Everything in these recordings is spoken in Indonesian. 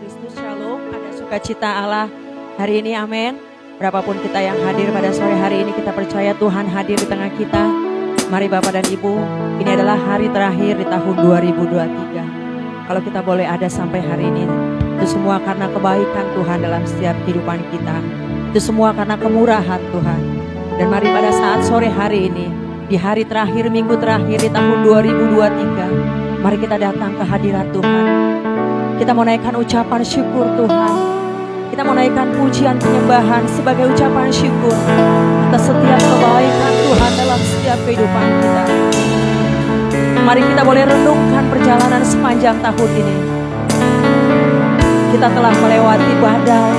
Kristus, shalom, ada sukacita Allah hari ini, amin. Berapapun kita yang hadir pada sore hari ini, kita percaya Tuhan hadir di tengah kita. Mari Bapak dan Ibu, ini adalah hari terakhir di tahun 2023. Kalau kita boleh ada sampai hari ini, itu semua karena kebaikan Tuhan dalam setiap kehidupan kita. Itu semua karena kemurahan Tuhan. Dan mari pada saat sore hari ini, di hari terakhir, minggu terakhir di tahun 2023, mari kita datang ke hadirat Tuhan. Kita mau naikkan ucapan syukur Tuhan. Kita mau naikkan pujian penyembahan sebagai ucapan syukur atas setiap kebaikan Tuhan dalam setiap kehidupan kita. Mari kita boleh renungkan perjalanan sepanjang tahun ini. Kita telah melewati badai,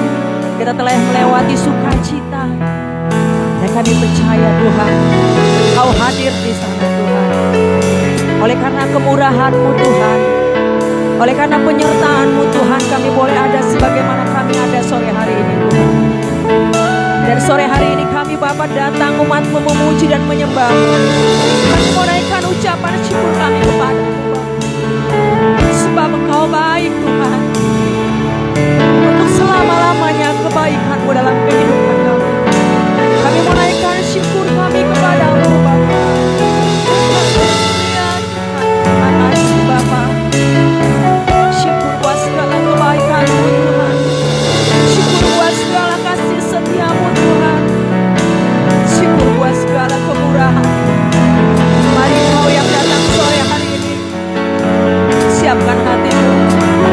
kita telah melewati sukacita. Dan kami percaya Tuhan, Kau hadir di sana Tuhan. Oleh karena kemurahan-Mu Tuhan, oleh karena penyertaan-Mu Tuhan, kami boleh ada sebagaimana kami ada sore hari ini Tuhan. Dan sore hari ini kami Bapa datang umat-Mu memuji dan menyembah-Mu. Kami mau naikkan ucapan syukur kami kepada-Mu Bapa. Sebab Engkau baik Tuhan. Untuk selama-lamanya kebaikan-Mu dalam kehidupan kami. Kami mau naikkan syukur kami kepada-Mu Bapa. Haleluya Tuhan, makasih Bapa. Syukur buat segala kebaikan-Mu Tuhan. Syukur buat segala kasih setia-Mu Tuhan. Syukur buat segala kemurahan. Mari Kau yang datang sore hari ini, siapkan hatimu,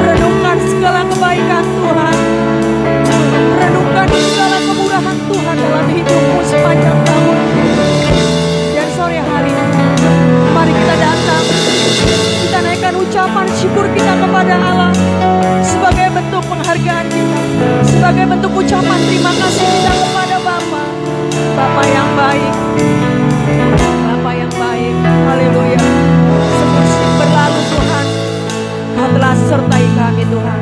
renungkan segala kebaikan Tuhan. Renungkan segala kemurahan Tuhan dalam hidupmu sepanjang tahun. Dan sore hari ini, mari kita datang, kita naikkan ucapan syukur kita kepada Allah sebagai bentuk penghargaan kita, sebagai bentuk ucapan terima kasih kita kepada Bapa. Bapa yang baik, Bapa yang baik. Haleluya. Semusim berlalu Tuhan, Kau telah sertai kami Tuhan.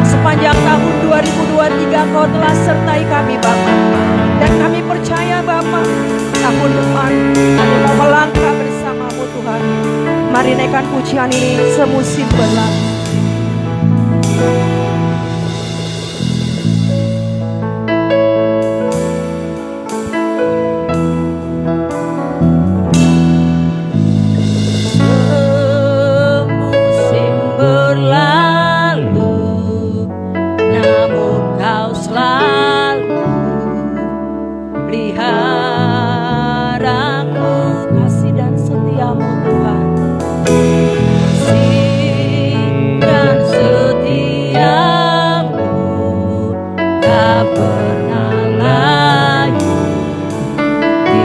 Sepanjang tahun 2023 Kau telah sertai kami Bapa. Dan kami percaya Bapa, tahun depan kami mau melangkah bersama-Mu Tuhan. Mari naikkan pujian ini semusim berlalu. Semusim berlalu, namun Kau selalu pelihara-Ku, kasih dan setia-Mu Tuhan. Dan setiamu tak pernah layu di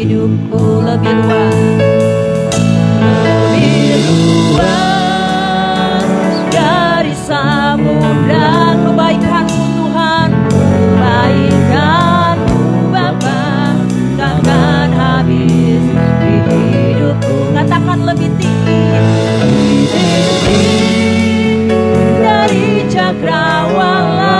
hidupku. Lebih luas dari samudra. Kebaikan-Mu Tuhan, kebaikan-Mu Bapa takkan habis di hidupku. Katakan lebih tinggi dari cakrawala.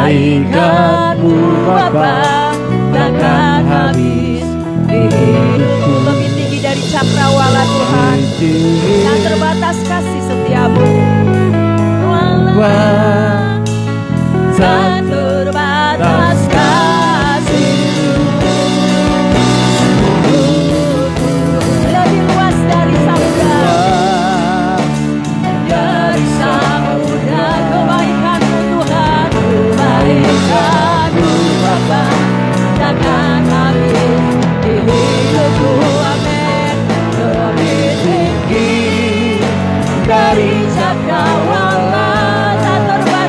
Kebaikan-Mu Bapa takkan habis di hidupku. Lebih tinggi dari cakrawala Tuhan, yang terbatas kasih setiamu. Tak terbatas kasih-Mu, lebih luas dari samudra, dari samudra. Kebaikan-Mu Tuhan, kebaikan-Mu Bapa takkan habis di hidupku. Amin. Lebih tinggi dari cakrawala, tak terbatas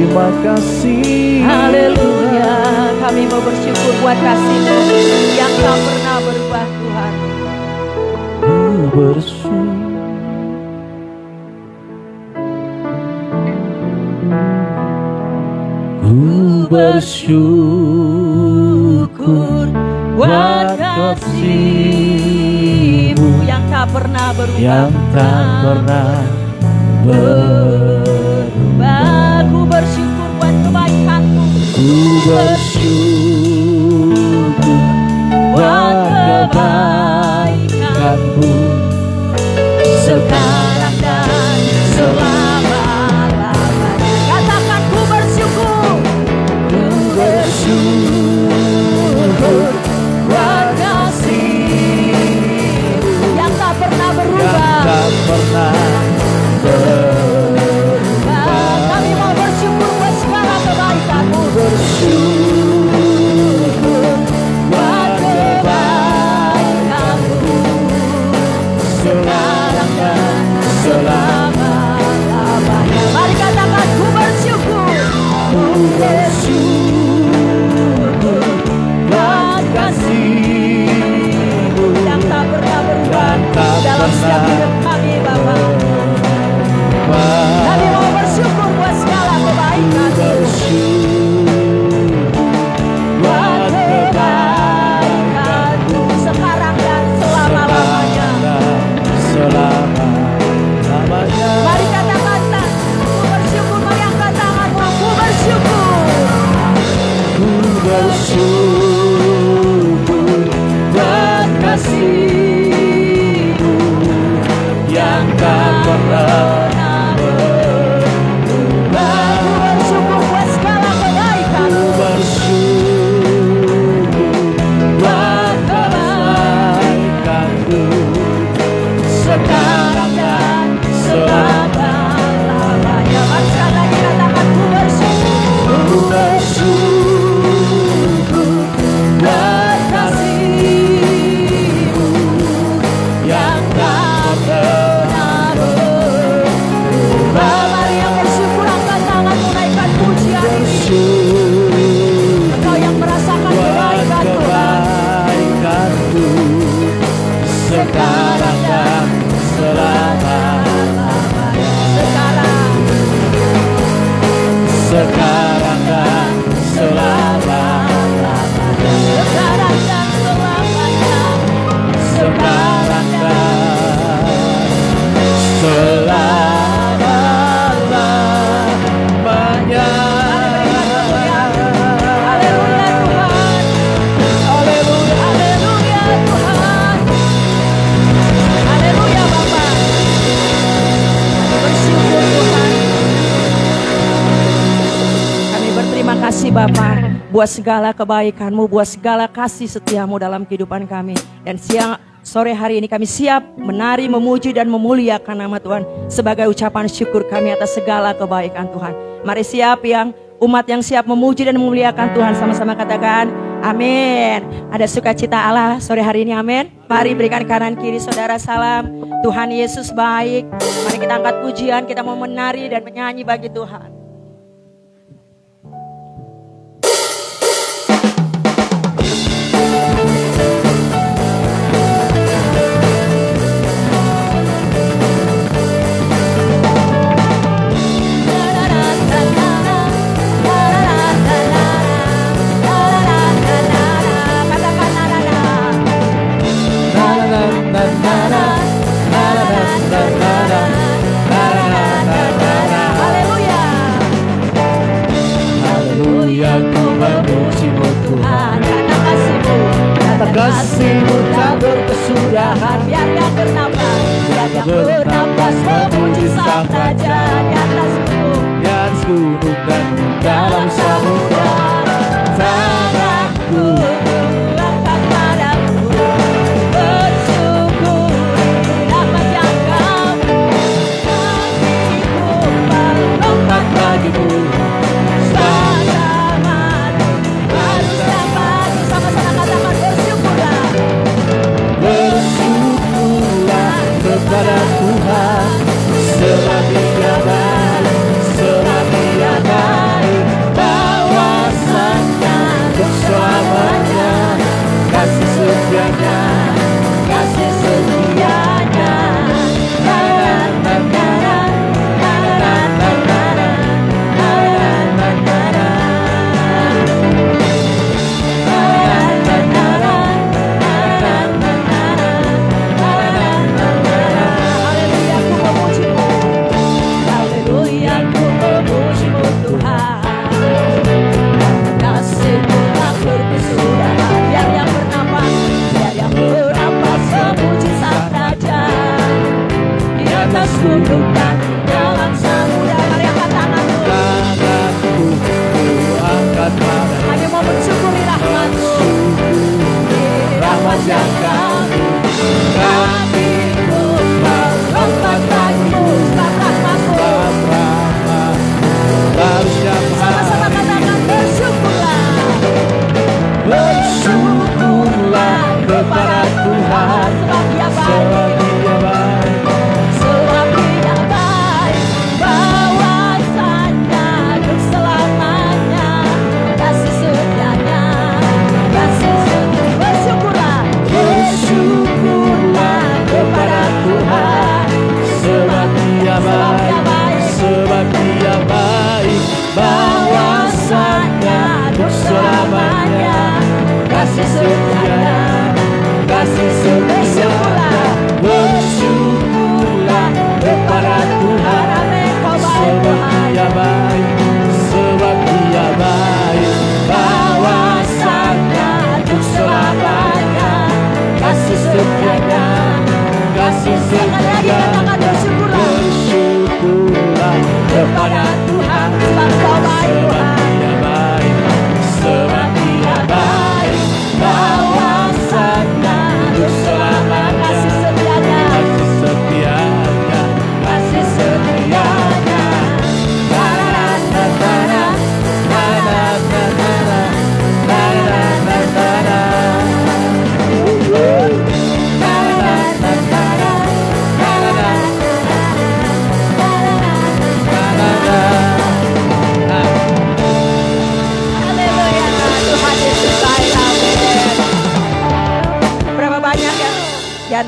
terima kasih. Haleluya, kami mau bersyukur buat kasih-Mu yang tak pernah berubah Tuhan. Bersyukur buat kasih-Mu yang tak pernah berubah, yang tak pernah berubah. Ku bersyukur buat kebaikan-Mu, ku bersyukur buat kebaikan-Mu sekarang dan selama-lamanya. Katakan ku bersyukur, ku bersyukur buat kasih-Mu yang tak pernah yang berubah. tak pernah berubah. Kami mau bersyukur buat segala kebaikan-Mu. Bersyukur buat kebaikan-Mu sekarang dan selama-lamanya. Mari katakan ku bersyukur, Ku bersyukur buat kasih-Mu yang tak pernah berubah yang tak dalam setiap pernah hidup kami Bapa. Kami mau bersyukur buat segala kebaikan-Mu. buat kebaikan-Mu Sekarang dan selama-lamanya. selama-lamanya. Mari katakan, ku bersyukur, mari angkat tanganmu, ku bersyukur. Ku bersyukur buat kasih-Mu yang tak pernah berubah. Ku bersyukur buat segala kebaikan-Mu. Ku bersyukur buat kebaikan-Mu sekarang dan selama-lamanya. Mari sekali lagi katakan, ku bersyukur. Ku bersyukur buat kasih-Mu yang tak pernah berubah. Mari yang bersyukur angkat tanganmu, naikkan pujian ini. Bersyukur Engkau yang merasakan buat kebaikan Tuhan. kebaikan-Mu sekarang dan selama-lamanya. Sekarang dan selama-lamanya. Sekarang dan selamanya. Sekarang dan selama-lamanya. Haleluya Tuhan. Haleluya. Haleluya Tuhan. Haleluya Bapa. Bersyukur Tuhan. Kami berterima kasih Bapa buat segala kebaikan-Mu, buat segala kasih setia-Mu dalam kehidupan kami. Dan sore hari ini kami siap menari, memuji dan memuliakan nama Tuhan sebagai ucapan syukur kami atas segala kebaikan Tuhan. Mari siap yang umat yang siap memuji dan memuliakan Tuhan, sama-sama katakan amin. Ada sukacita Allah sore hari ini, amin. Mari berikan kanan kiri saudara salam. Tuhan Yesus baik. Mari kita angkat pujian, kita mau menari dan menyanyi bagi Tuhan. Kasih-Mu tak berkesudahan, biarlah bernapas, biarlah bernapas memuji Sang Raja di atas gunung, di atas gunung dan dalam samudra. tanganku angkat padamu, bersyukur rahmat yang Kau-Mu, hatiku melompat bagimu. Kepada Tuhan, sebab Dia baik, sebab Dia baik.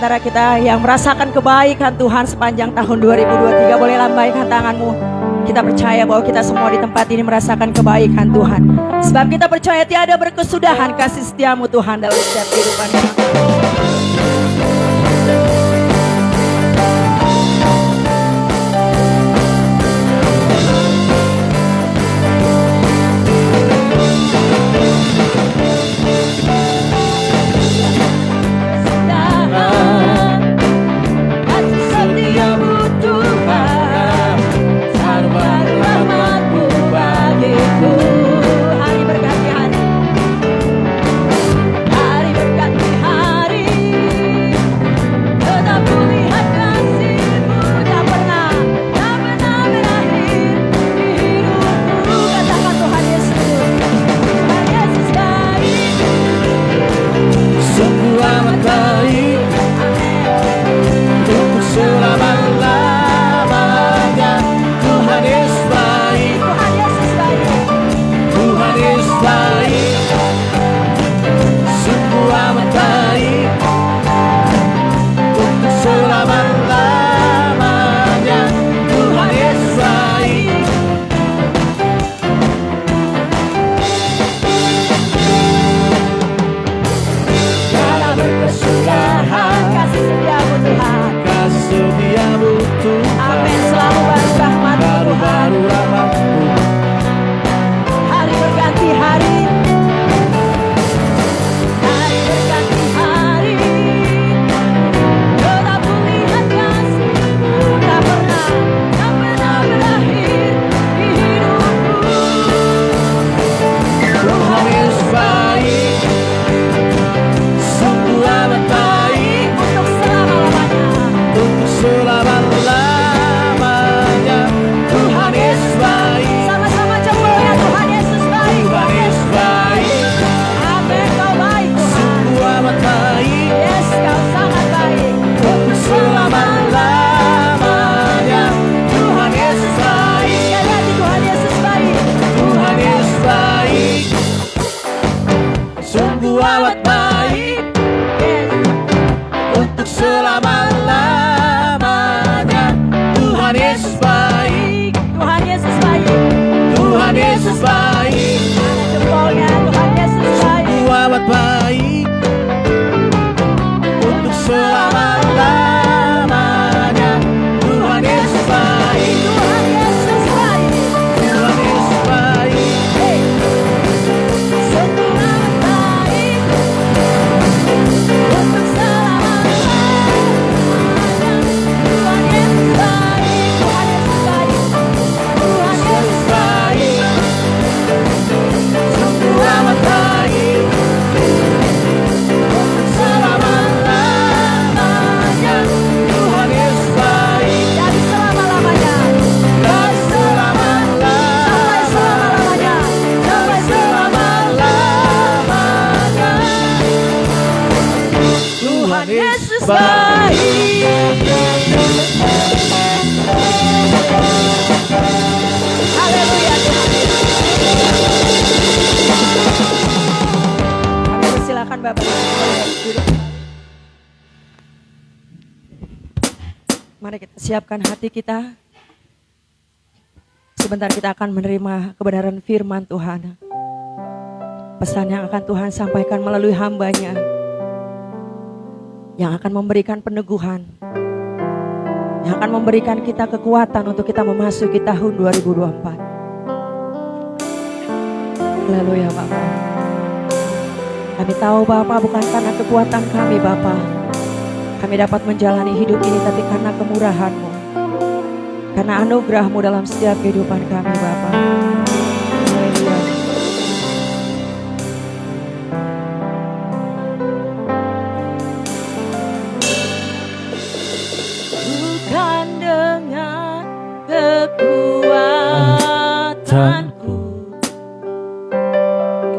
antara kita yang merasakan kebaikan Tuhan sepanjang tahun 2023, boleh lambaikan tanganmu. Kita percaya bahwa kita semua di tempat ini merasakan kebaikan Tuhan. Sebab kita percaya tiada berkesudahan kasih setiamu Tuhan dalam setiap kehidupan kami. Mari kita siapkan hati kita. Sebentar kita akan menerima kebenaran firman Tuhan. Pesan yang akan Tuhan sampaikan melalui hamba-Nya, yang akan memberikan peneguhan, yang akan memberikan kita kekuatan untuk kita memasuki tahun 2024. Haleluya Bapa. Kami tahu Bapa bukan karena kekuatan kami Bapa kami dapat menjalani hidup ini, tapi karena kemurahan-Mu, karena anugerah-Mu dalam setiap kehidupan kami Bapa. Haleluya. Bukan dengan kekuatanku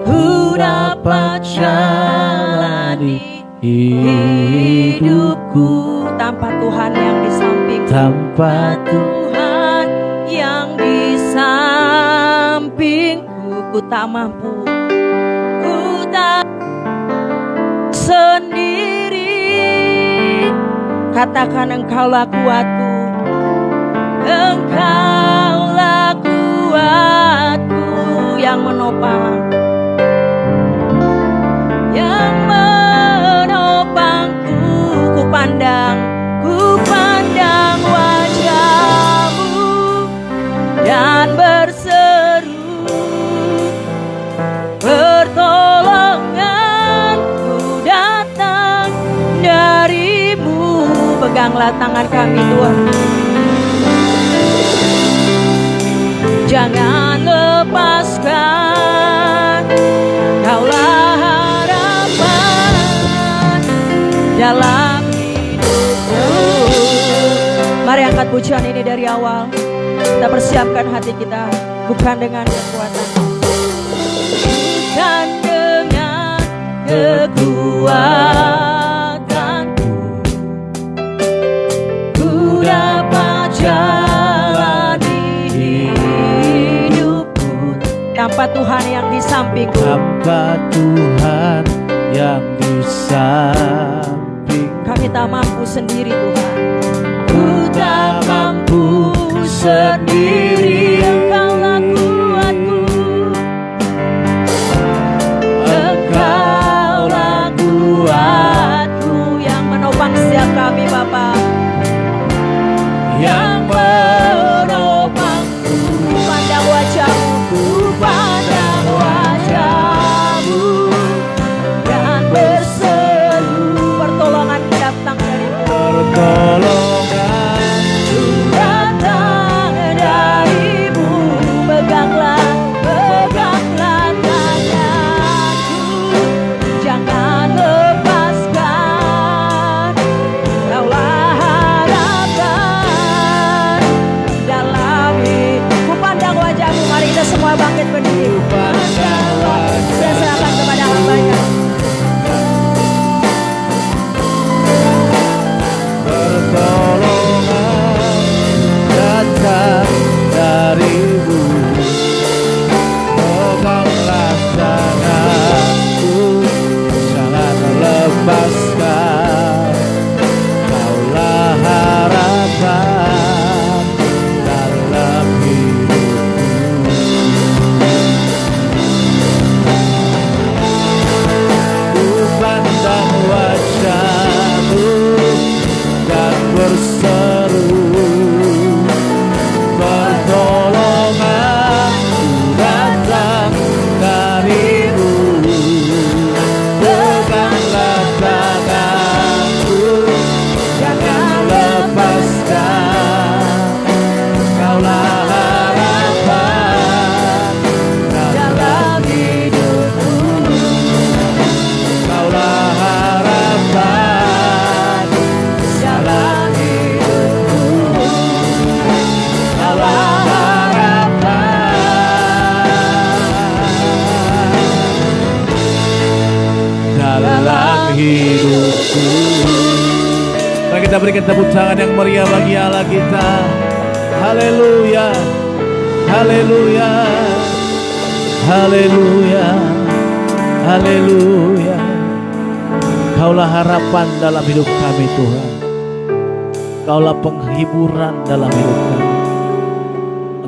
ku dapat jalani hidupku tanpa Tuhan yang di sampingku, tanpa Tuhan yang di sampingku, ku tak mampu, ku tak sendiri. Katakan Engkaulah kuatku, Engkaulah kuatku yang menopang, yang menopangku. Ku pandang wajah-Mu dan berseru, pertolonganku datang dari-Mu. Peganglah tangan kami Tuhan, jangan lepaskan. Kaulah harapan dalam hidupku. Mari angkat pujian ini dari awal. Kita persiapkan hati kita, bukan dengan kekuatan, bukan dengan kekuatanku, ku dapat jalani hidupku tanpa Tuhan yang di sampingku. Tanpa Tuhan yang di samping, Kami tak mampu sendiri Tuhan. ku tak mampu sendiri. Engkaulah kuatku, Engkaulah kuatku yang menopang setiap kami Bapa, yang menopangku. Pandang wajah-Mu, pandang wajah-Mu dan berseru, pertolongan datang dari-Mu. pertolongan Datang dari-Mu. Peganglah tanganku, jangan lepaskan. Kaulah harapan dalam hidupku. Pandang wajah-Mu. Mari kita semua bangkit berdiri. Pandang wajah-Mu. Saya serahkan kepada hamba-Nya. pertolongan datang dari-Mu. Peganglah tanganku, jangan lepaskan. Kaulah harapan dalam hidupku. Ku pandang wajah-Mu dan berseru, pertolonganku datang dari-Mu. Peganglah tanganku, jangan lepaskan. Kaulah harapan dalam hidupku. Kaulah harapan dalam hidupku. Kaulah harapan dalam hidupku. Mari kita berikan tepuk tangan yang meriah bagi Allah kita. Haleluya, haleluya, haleluya, haleluya. Kaulah harapan dalam hidup kami Tuhan. Kaulah penghiburan dalam hidup kami.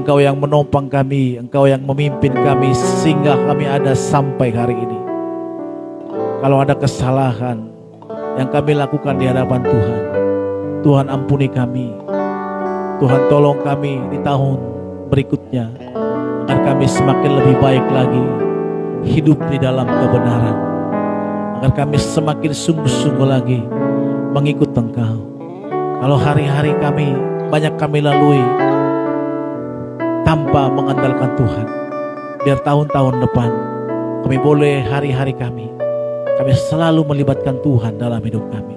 Engkau yang menopang kami, Engkau yang memimpin kami sehingga kami ada sampai hari ini. Kalau ada kesalahan yang kami lakukan di hadapan Tuhan, Tuhan ampuni kami. Tuhan tolong kami di tahun berikutnya agar kami semakin lebih baik lagi hidup di dalam kebenaran, agar kami semakin sungguh-sungguh lagi mengikut Engkau. Kalau hari-hari kami banyak kami lalui tanpa mengandalkan Tuhan, biar tahun-tahun depan kami boleh hari-hari kami selalu melibatkan Tuhan dalam hidup kami.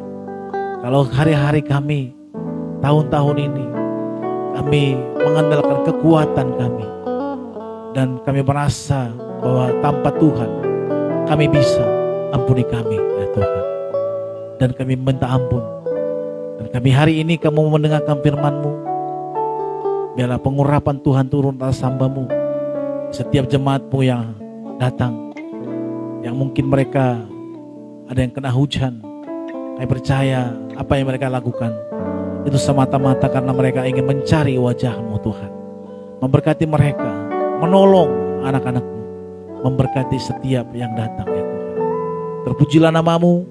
Kalau hari-hari kami tahun-tahun ini kami mengandalkan kekuatan kami dan kami merasa bahwa tanpa Tuhan kami bisa, ampuni kami ya Tuhan. Dan kami minta ampun. Dan kami hari ini kamu mendengarkan firman-Mu, biarlah pengurapan Tuhan turun atas hamba-Mu, setiap jemaat-Mu yang datang, yang mungkin mereka ada yang kena hujan, Kami percaya apa yang mereka lakukan itu semata-mata karena mereka ingin mencari wajah-Mu Tuhan. Memberkati mereka, menolong anak-anak-Mu, memberkati setiap yang datang ya Tuhan. Terpujilah nama-Mu,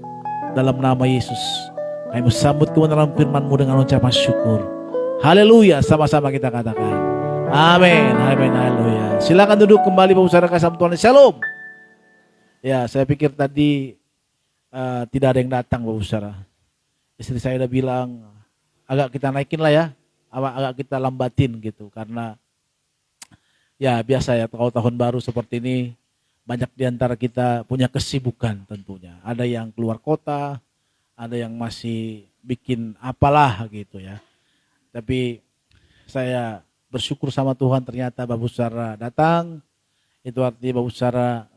dalam nama Yesus. Kami sambut kebenaran firman-Mu dengan ucapan syukur. Haleluya, sama-sama kita katakan. Amin, amin, haleluya. Silakan duduk kembali Bapak Saudara kasih Tuhan. Shalom. Ya, saya pikir tadi tidak ada yang datang Bapak Saudara. Istri saya udah bilang, agak kita naikin lah ya, agak kita lambatin gitu. Karena ya biasa ya, kalau tahun baru seperti ini, banyak di antara kita punya kesibukan tentunya. Ada yang keluar kota, ada yang masih bikin apalah gitu ya. Tapi saya bersyukur sama Tuhan ternyata Bapak Saudara datang. Itu artinya Bapak Saudara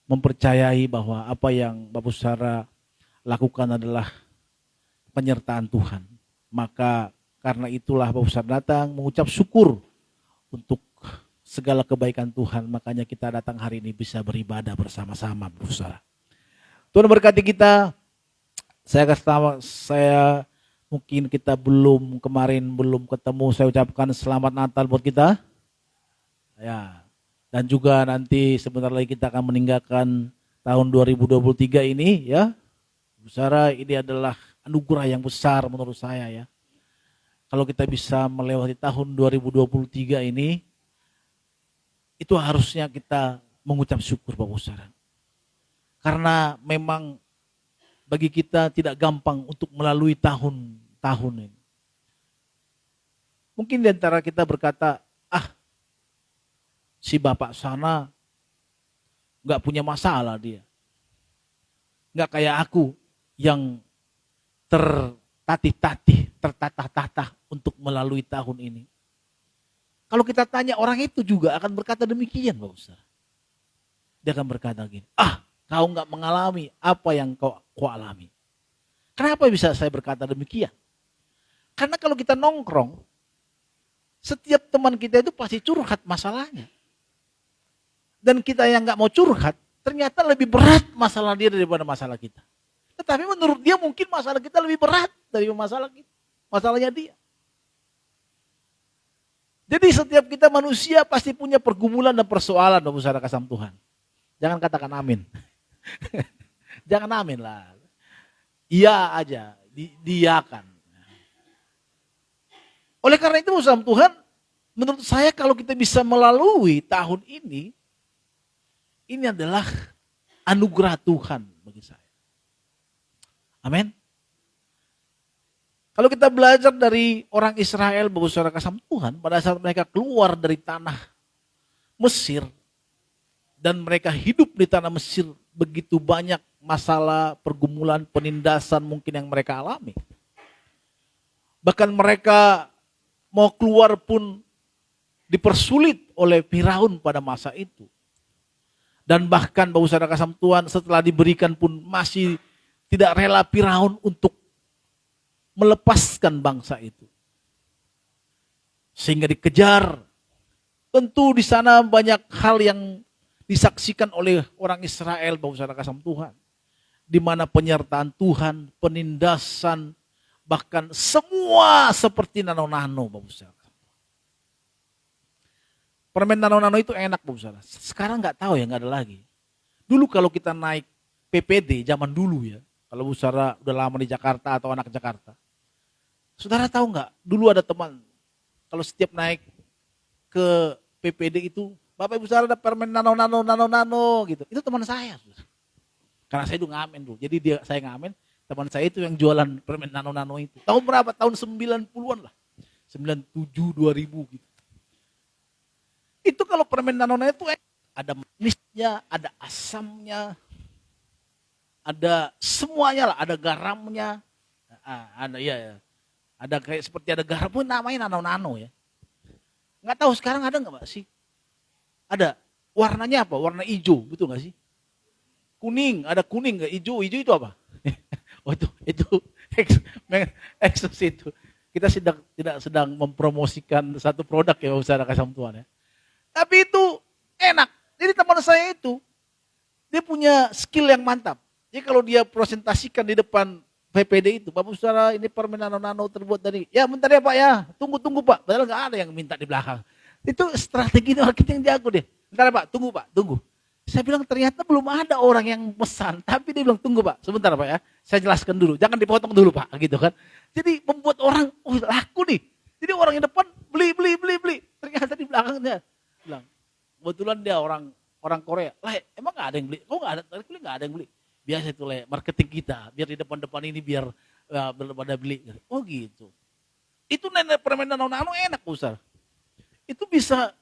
mempercayai bahwa apa yang Bapak Saudara lakukan adalah penyertaan Tuhan. Maka karena itulah Bapak Saudara datang mengucap syukur untuk segala kebaikan Tuhan. Makanya kita datang hari ini bisa beribadah bersama-sama Bapak Saudara. Tuhan berkati kita. Saya mungkin kita kemarin belum ketemu, saya ucapkan selamat Natal buat kita. Ya. Dan juga nanti sebentar lagi kita akan meninggalkan tahun 2023 ini ya. Saudara, ini adalah anugerah yang besar menurut saya ya. Kalau kita bisa melewati tahun 2023 ini, itu harusnya kita mengucap syukur Bapak Saudara. Karena memang bagi kita tidak gampang untuk melalui tahun-tahun ini. Mungkin di antara kita berkata, si bapak sana gak punya masalah dia. Gak kayak aku yang tertatih-tatih, tertatah-tatah untuk melalui tahun ini. Kalau kita tanya orang itu juga akan berkata demikian Bapak Saudara. Dia akan berkata gini, kau gak mengalami apa yang kau alami. Kenapa bisa saya berkata demikian? Karena kalau kita nongkrong, setiap teman kita itu pasti curhat masalahnya. Dan kita yang gak mau curhat, ternyata lebih berat masalah dia daripada masalah kita. Tetapi menurut dia mungkin masalah kita lebih berat dari masalah kita. Masalahnya dia. Jadi setiap kita manusia pasti punya pergumulan dan persoalan Bapak Saudara kasih Tuhan. Jangan katakan amin. Jangan amin lah. Iya aja, diiyakan. Oleh karena itu Bapak Tuhan, menurut saya kalau kita bisa melalui tahun ini adalah anugerah Tuhan bagi saya. Amin. Kalau kita belajar dari orang Israel, Bapak Saudara kasih Tuhan, pada saat mereka keluar dari tanah Mesir, dan mereka hidup di tanah Mesir, begitu banyak masalah, pergumulan, penindasan mungkin yang mereka alami. Bahkan mereka mau keluar pun dipersulit oleh Firaun pada masa itu. Dan bahkan Bapak Saudara kasih Tuhan setelah diberikan pun masih tidak rela Firaun untuk melepaskan bangsa itu. Sehingga dikejar. Tentu di sana banyak hal yang disaksikan oleh orang Israel Bapak Saudara kasih Tuhan. Di mana penyertaan Tuhan, penindasan, bahkan semua seperti nano-nano Bapak Saudara. Permen nano-nano itu enak Bapak Saudara. Sekarang nggak tahu ya, nggak ada lagi. Dulu kalau kita naik PPD zaman dulu ya, kalau Bapak Saudara udah lama di Jakarta atau anak Jakarta, Saudara tahu nggak? Dulu ada teman kalau setiap naik ke PPD itu, Bapak Ibu Saudara ada permen nano gitu. Itu teman saya. Karena saya itu ngamen dulu. Jadi saya ngamen, teman saya itu yang jualan permen nano itu. Tahun berapa? Tahun 90-an lah. 97, 2000 gitu. Itu kalau permen nano itu ada manisnya, ada asamnya, ada semuanya lah, ada garamnya, ada kayak seperti ada garam pun namanya nano ya. Nggak tahu sekarang ada nggak Mbak sih? Ada. Warnanya apa? Warna hijau, betul nggak sih? Kuning, ada kuning nggak? Hijau itu apa? Oh itu eksos itu. Kita tidak sedang mempromosikan satu produk ya Bapak Saudara kasih Tuhan ya. Tapi itu enak. Jadi teman saya itu Dia punya skill yang mantap. Jadi kalau dia presentasikan di depan PPD itu, Bapak Saudara ini permen nano-nano terbuat dari, ya bentar ya Pak ya, tunggu Pak. Padahal nggak ada yang minta di belakang. Itu strategi marketing yang jago deh. Bentar ya Pak, tunggu. Saya bilang ternyata belum ada orang yang pesan, tapi dia bilang tunggu Pak, sebentar Pak ya, saya jelaskan dulu, jangan dipotong dulu Pak, gitu kan. Jadi membuat orang, oh laku nih. Jadi orang yang depan beli. Ternyata di belakangnya bilang, kebetulan dia orang Korea. Lah emang nggak ada yang beli? Oh nggak ada yang beli. Biasa itu marketing kita, biar di depan ini biar pada beli. Oh gitu. Itu nenek permen nano-nano enak Ustaz. Itu bisa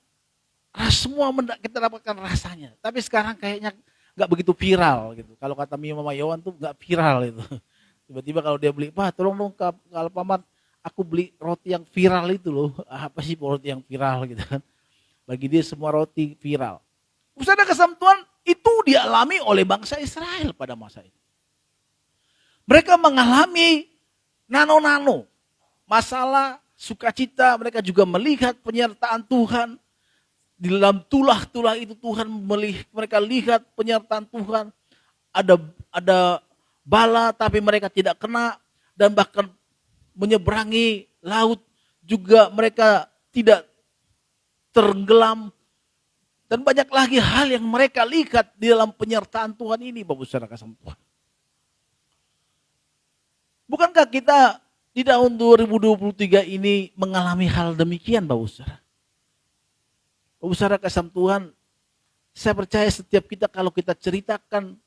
semua kita dapatkan rasanya. Tapi sekarang kayaknya nggak begitu viral gitu. Kalau kata Mama Yowan tuh nggak viral itu. Tiba-tiba kalau dia beli, Pak tolong dong ke Alfamart, aku beli roti yang viral itu loh. Apa sih roti yang viral gitu kan. Bagi dia semua roti viral. Ustaz, kesatuan itu dialami oleh bangsa Israel pada masa itu. Mereka mengalami nano-nano. Masalah, sukacita, mereka juga melihat penyertaan Tuhan. Di dalam tulah-tulah itu Tuhan mereka lihat penyertaan Tuhan. Ada bala tapi mereka tidak kena. Dan bahkan menyeberangi laut juga mereka tidak tenggelam. Dan banyak lagi hal yang mereka lihat di dalam penyertaan Tuhan ini, Bapak Saudara kasih Tuhan. Bukankah kita di tahun 2023 ini mengalami hal demikian, Bapak Saudara? Bapak Saudara kasih Tuhan, saya percaya setiap kita kalau kita ceritakan,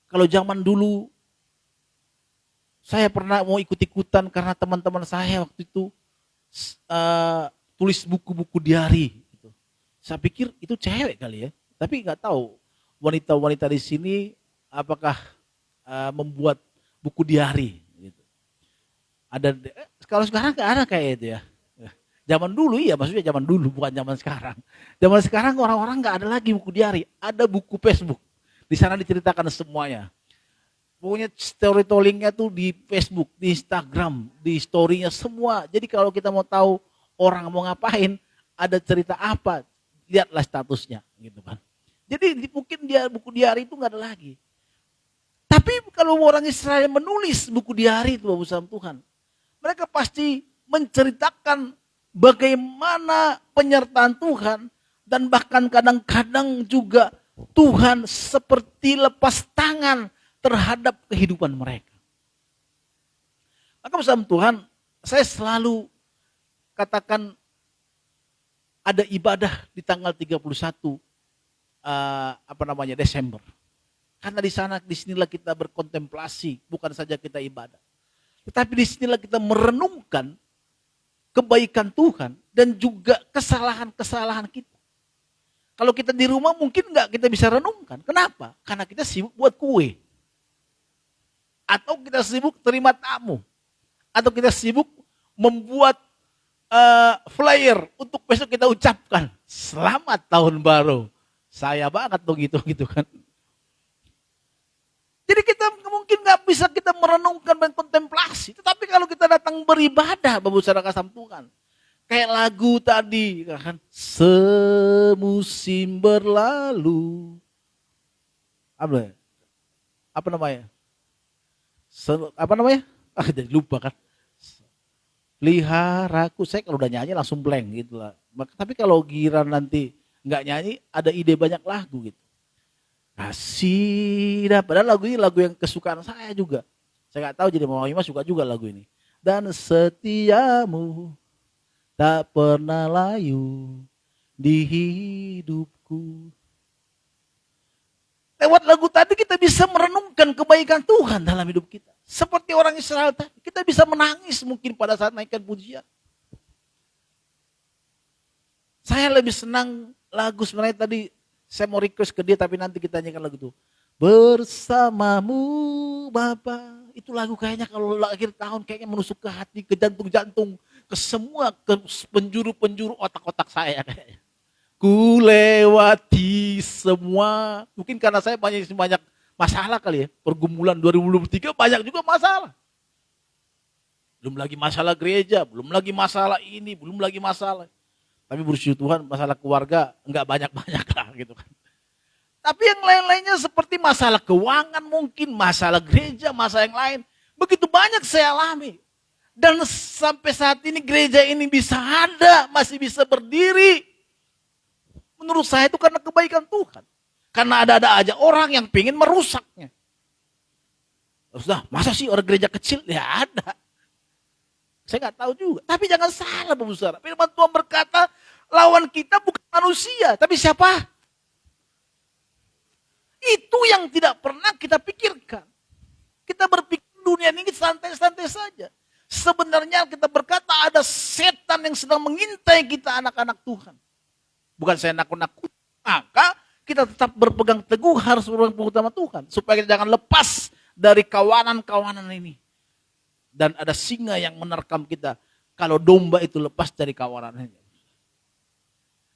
kalau zaman dulu, saya pernah mau ikut-ikutan karena teman-teman saya waktu itu tulis buku-buku diari. Saya pikir itu cewek kali ya, tapi nggak tahu wanita-wanita di sini apakah membuat buku diari. Gitu. Ada kalau sekarang nggak ada kayak itu ya. Zaman dulu iya, maksudnya zaman dulu bukan zaman sekarang. Zaman sekarang orang-orang nggak ada lagi buku diari, ada buku Facebook. Di sana diceritakan semuanya. Pokoknya storytellingnya tuh di Facebook, di Instagram, di storynya semua. Jadi kalau kita mau tahu orang mau ngapain, ada cerita apa, lihatlah statusnya gitu kan. Jadi mungkin dia buku diari itu nggak ada lagi. Tapi kalau orang Israel menulis buku diari itu Bapak Tuhan, mereka pasti menceritakan bagaimana penyertaan Tuhan dan bahkan kadang-kadang juga Tuhan seperti lepas tangan terhadap kehidupan mereka. Maka bersama Tuhan, saya selalu katakan ada ibadah di tanggal 31 Desember. Karena di sinilah kita berkontemplasi, bukan saja kita ibadah. Tetapi di sinilah kita merenungkan kebaikan Tuhan dan juga kesalahan-kesalahan kita. Kalau kita di rumah mungkin nggak kita bisa renungkan. Kenapa? Karena kita sibuk buat kue. Atau kita sibuk terima tamu. Atau kita sibuk membuat flyer untuk besok kita ucapkan selamat tahun baru. Saya banget begitu gitu kan. Jadi kita mungkin nggak bisa kita merenungkan dan kontemplasi. Tetapi kalau kita datang beribadah, Bapak Saudara kasih Tuhan. Kayak lagu tadi kan, semusim berlalu. Apa namanya? Jadi lupa kan. Peliharaku, saya kalau udah nyanyi langsung blank gitu lah. Tapi kalau giran nanti nggak nyanyi, ada ide banyak lagu gitu. Kasih, padahal lagu ini lagu yang kesukaan saya juga. Saya nggak tahu jadi Mama Ima suka juga lagu ini. Dan setiamu tak pernah layu di hidupku. Lewat lagu tadi kita bisa merenungkan kebaikan Tuhan dalam hidup kita. Seperti orang Israel tadi, kita bisa menangis mungkin pada saat naikkan pujian. Saya lebih senang lagu sebenarnya tadi, saya mau request ke dia tapi nanti kita nyanyikan lagu itu. Bersamamu Bapa. Itu lagu kayaknya kalau akhir tahun kayaknya menusuk ke hati, ke jantung-jantung, ke semua ke penjuru-penjuru otak-otak saya kayaknya. Ku lewati semua, mungkin karena saya banyak masalah kali ya, pergumulan 2023 banyak juga masalah. Belum lagi masalah gereja, belum lagi masalah ini, belum lagi masalah. Tapi bersyukur Tuhan masalah keluarga enggak banyak-banyak lah gitu kan. Tapi yang lain-lainnya seperti masalah keuangan mungkin, masalah gereja, masalah yang lain. Begitu banyak saya alami. Dan sampai saat ini gereja ini bisa ada, masih bisa berdiri. Menurut saya itu karena kebaikan Tuhan. Karena ada aja orang yang pengen merusaknya. Sudah, masa sih orang gereja kecil? Ya ada. Saya nggak tahu juga. Tapi jangan salah Bapak Saudara. Firman Tuhan berkata, lawan kita bukan manusia, tapi siapa? Itu yang tidak pernah kita pikirkan. Kita berpikir dunia ini santai-santai saja. Sebenarnya kita berkata ada setan yang sedang mengintai kita anak-anak Tuhan. Bukan saya nakut-nakut. Maka kita tetap berpegang teguh harus berpegang sama Tuhan. Supaya kita jangan lepas dari kawanan-kawanan ini. Dan ada singa yang menerkam kita. Kalau domba itu lepas dari kawanannya.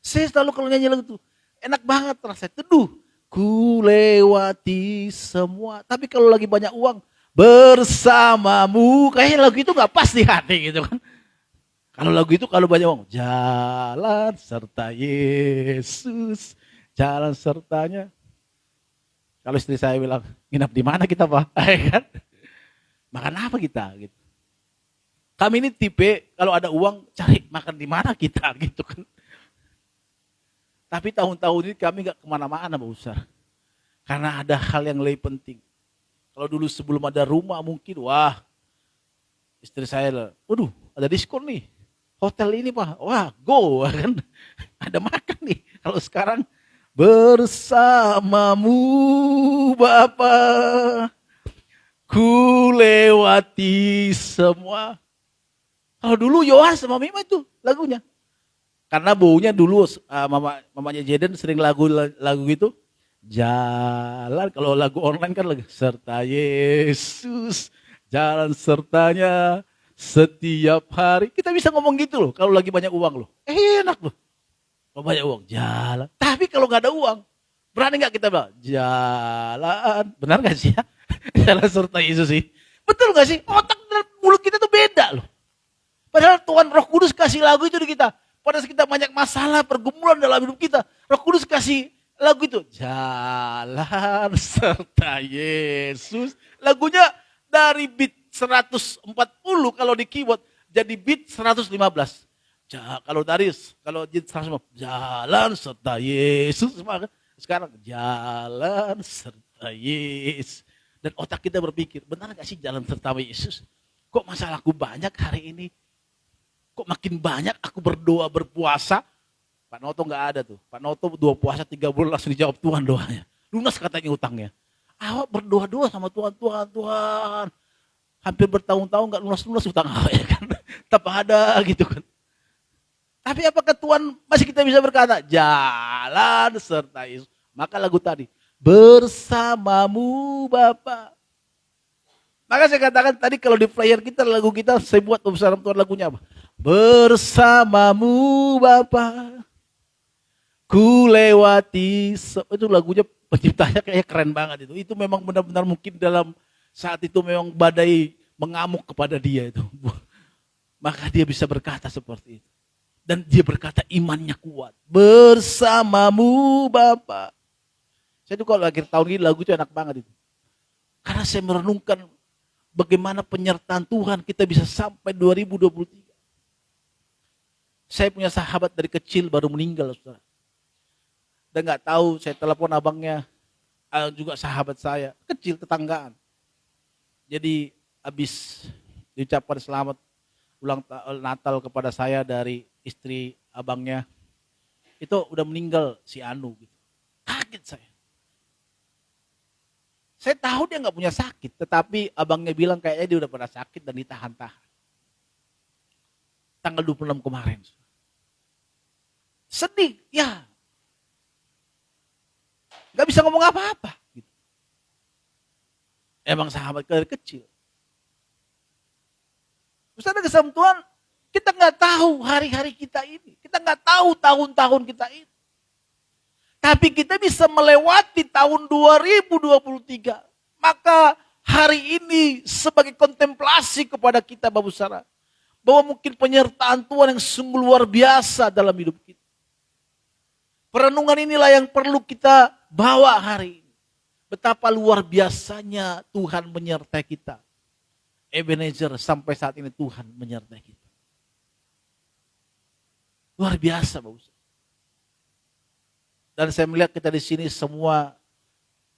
Saya selalu kalau nyanyi lagu itu. Enak banget rasanya. Teduh. Ku lewati semua. Tapi kalau lagi banyak uang. Bersamamu. Kayaknya lagu itu gak pas di hati gitu kan. Kalau lagu itu kalau banyak uang. Jalan serta Yesus. Jalan sertanya. Kalau istri saya bilang. Nginap di mana kita Pak? Kan? Makan apa kita gitu. Kami ini tipe kalau ada uang cari makan di mana kita gitu kan. Tapi tahun-tahun ini kami gak kemana-mana Pak Ustaz. Karena ada hal yang lebih penting. Kalau dulu sebelum ada rumah mungkin wah istri saya waduh ada diskon nih. Hotel ini Pak, wah go kan. Ada makan nih. Kalau sekarang bersamamu Bapa. Ku lewati semua. Kalau dulu Yohan sama Mima itu lagunya. Karena baunya dulu mamanya Jaden sering lagu gitu. Jalan, kalau lagu online kan lagi serta Yesus. Jalan sertanya setiap hari. Kita bisa ngomong gitu loh kalau lagi banyak uang loh. Enak loh. Kalau banyak uang, jalan. Tapi kalau gak ada uang, berani gak kita bilang? Jalan. Benar gak sih ya? Jalan serta Yesus sih. Betul gak sih? Otak dan mulut kita tuh beda loh. Padahal Tuhan Roh Kudus kasih lagu itu di kita. Pada saat kita banyak masalah, pergumulan dalam hidup kita. Roh Kudus kasih lagu itu. Jalan serta Yesus. Lagunya dari beat 140 kalau di keyboard. Jadi beat 115. Kalau dari, kalau beat 150. Jalan serta Yesus. Sekarang jalan serta Yesus. Dan otak kita berpikir, benar gak sih jalan serta Yesus? Kok masalahku banyak hari ini? Kok makin banyak aku berdoa, berpuasa? Pak Noto gak ada tuh. Pak Noto 2 puasa 3 bulan langsung dijawab Tuhan doanya. Lunas katanya utangnya. Awak berdoa-doa sama Tuhan, Tuhan. Hampir bertahun-tahun gak lunas-lunas utang awak ya kan. Tetap ada gitu kan. Tapi apakah Tuhan masih kita bisa berkata, jalan serta Yesus. Maka lagu tadi. Bersamamu Bapa. Maka saya katakan tadi kalau di flyer kita lagu kita saya buat bersama Tuhan lagunya apa? Bersamamu Bapa. Ku lewati itu lagunya penciptanya kayaknya keren banget itu. Itu memang benar-benar mungkin dalam saat itu memang badai mengamuk kepada dia itu. Maka dia bisa berkata seperti itu. Dan dia berkata imannya kuat. Bersamamu Bapa. Saya tuh kalau akhir tahun ini lagu itu enak banget itu. Karena saya merenungkan bagaimana penyertaan Tuhan kita bisa sampai 2023. Saya punya sahabat dari kecil baru meninggal, saudara. Dan gak tahu, saya telepon abangnya, juga sahabat saya, kecil tetanggaan. Jadi habis diucapkan selamat ulang Natal kepada saya dari istri abangnya, itu udah meninggal si Anu. Gitu. Kaget saya. Saya tahu dia gak punya sakit, tetapi abangnya bilang kayaknya dia udah pernah sakit dan ditahan-tahan. Tanggal 26 kemarin. Sedih, ya. Gak bisa ngomong apa-apa. Gitu. Emang sahabat dari kecil. Terus ada kesempatan kita gak tahu hari-hari kita ini. Kita gak tahu tahun-tahun kita ini. Tapi kita bisa melewati tahun 2023. Maka hari ini sebagai kontemplasi kepada kita Bapak Saudara. Bahwa mungkin penyertaan Tuhan yang sungguh luar biasa dalam hidup kita. Perenungan inilah yang perlu kita bawa hari ini. Betapa luar biasanya Tuhan menyertai kita. Ebenezer, sampai saat ini Tuhan menyertai kita. Luar biasa, Bapak Ustaz. Dan saya melihat kita di sini semua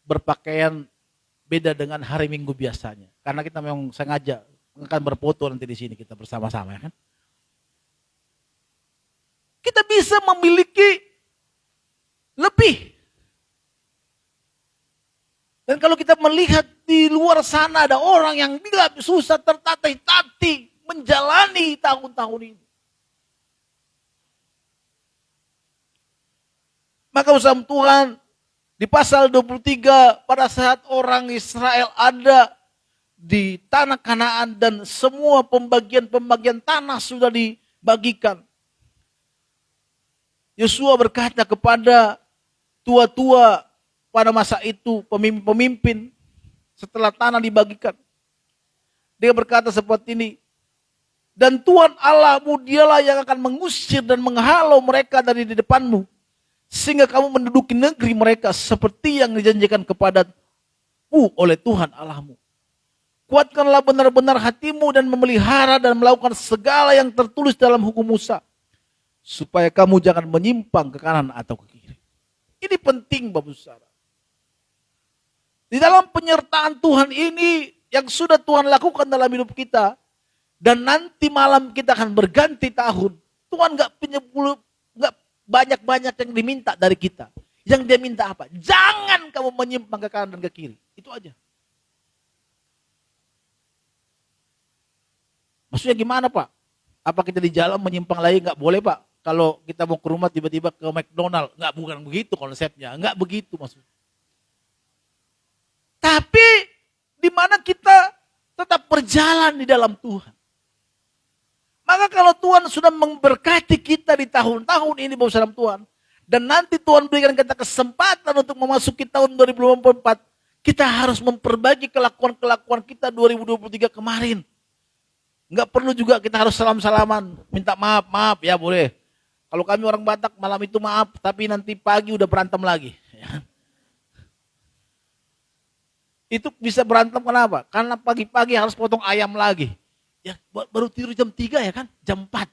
berpakaian beda dengan hari Minggu biasanya. Karena kita memang sengaja akan berfoto nanti di sini kita bersama-sama, ya kan? Kita bisa memiliki lebih. Dan kalau kita melihat di luar sana ada orang yang tidak susah tertatih-tatih menjalani tahun-tahun ini. Maka usaha Tuhan di pasal 23 pada saat orang Israel ada di tanah Kanaan dan semua pembagian-pembagian tanah sudah dibagikan. Yosua berkata kepada tua-tua pada masa itu, pemimpin-pemimpin setelah tanah dibagikan. Dia berkata seperti ini, dan Tuhan Allahmu dialah yang akan mengusir dan menghalau mereka dari di depanmu, sehingga kamu menduduki negeri mereka seperti yang dijanjikan kepadamu oleh Tuhan Allahmu. Kuatkanlah benar-benar hatimu dan memelihara dan melakukan segala yang tertulis dalam hukum Musa, supaya kamu jangan menyimpang ke kanan atau ke kiri. Ini penting, Bapak Saudara. Di dalam penyertaan Tuhan ini yang sudah Tuhan lakukan dalam hidup kita, dan nanti malam kita akan berganti tahun. Tuhan nggak banyak-banyak yang diminta dari kita. Yang dia minta apa? Jangan kamu menyimpang ke kanan dan ke kiri. Itu aja. Maksudnya gimana, Pak? Apa kita di jalan menyimpang lagi? Nggak boleh, Pak. Kalau kita mau ke rumah tiba-tiba ke McDonald. Nggak, bukan begitu konsepnya. Nggak begitu maksudnya. Tapi di mana kita tetap berjalan di dalam Tuhan. Maka kalau Tuhan sudah memberkati kita di tahun-tahun ini, Bapak Saudara Tuhan, dan nanti Tuhan berikan kita kesempatan untuk memasuki tahun 2024, kita harus memperbaiki kelakuan-kelakuan kita 2023 kemarin. Enggak perlu juga kita harus salam-salaman, minta maaf ya boleh. Kalau kami orang Batak malam itu maaf, tapi nanti pagi udah berantem lagi. Itu bisa berantem kenapa? Karena pagi-pagi harus potong ayam lagi. Ya baru tidur jam 3 ya kan? Jam 4.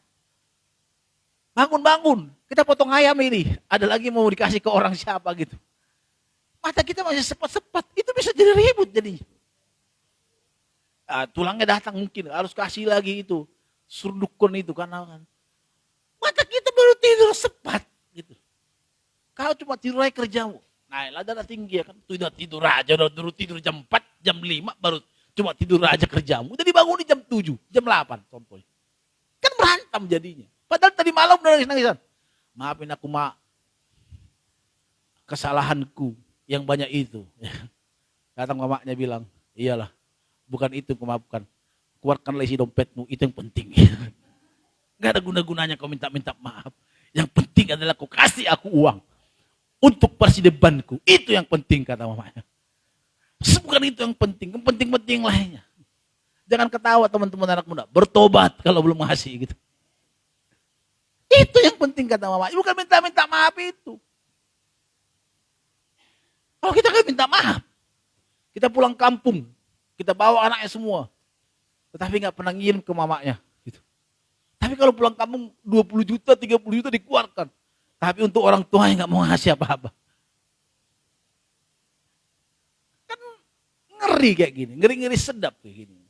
Bangun. Kita potong ayam ini. Ada lagi mau dikasih ke orang siapa gitu. Mata kita masih sepat-sepat. Itu bisa jadi ribut jadinya. Tulangnya datang mungkin. Harus kasih lagi itu. Surdukun itu kan. Mata kita baru tidur sepat gitu. Kau cuma tidur aja kerjamu. Nah, darah tinggi ya kan. Udah tidur aja, udah tidur jam 4, jam 5 baru cuma tidur aja kerjamu. Udah dibangun di jam 7, jam 8 contohnya. Kan berantem jadinya. Padahal tadi malam udah nangis-nangisan. Maafin aku, Mak. Kesalahanku yang banyak itu. Datang mamanya bilang, iyalah, bukan itu kemaafkan. Keluarkanlah isi dompetmu, itu yang penting. Gak ada guna-gunanya kau minta-minta maaf. Yang penting adalah kau kasih aku uang. Untuk persidebanku. Itu yang penting kata mamanya. Bukan itu yang penting. Yang penting-penting lainnya. Jangan ketawa teman-teman anak muda. Bertobat kalau belum ngasih gitu. Itu yang penting kata mamanya. Bukan minta-minta maaf itu. Kalau kita kan minta maaf. Kita pulang kampung. Kita bawa anaknya semua. Tetapi gak pernah ngirim ke mamanya. Gitu. Tapi kalau pulang kampung 20 juta, 30 juta dikeluarkan. Tapi untuk orang tua yang gak mau ngasih apa-apa. Kan ngeri kayak gini. Ngeri-ngeri sedap kayak gini.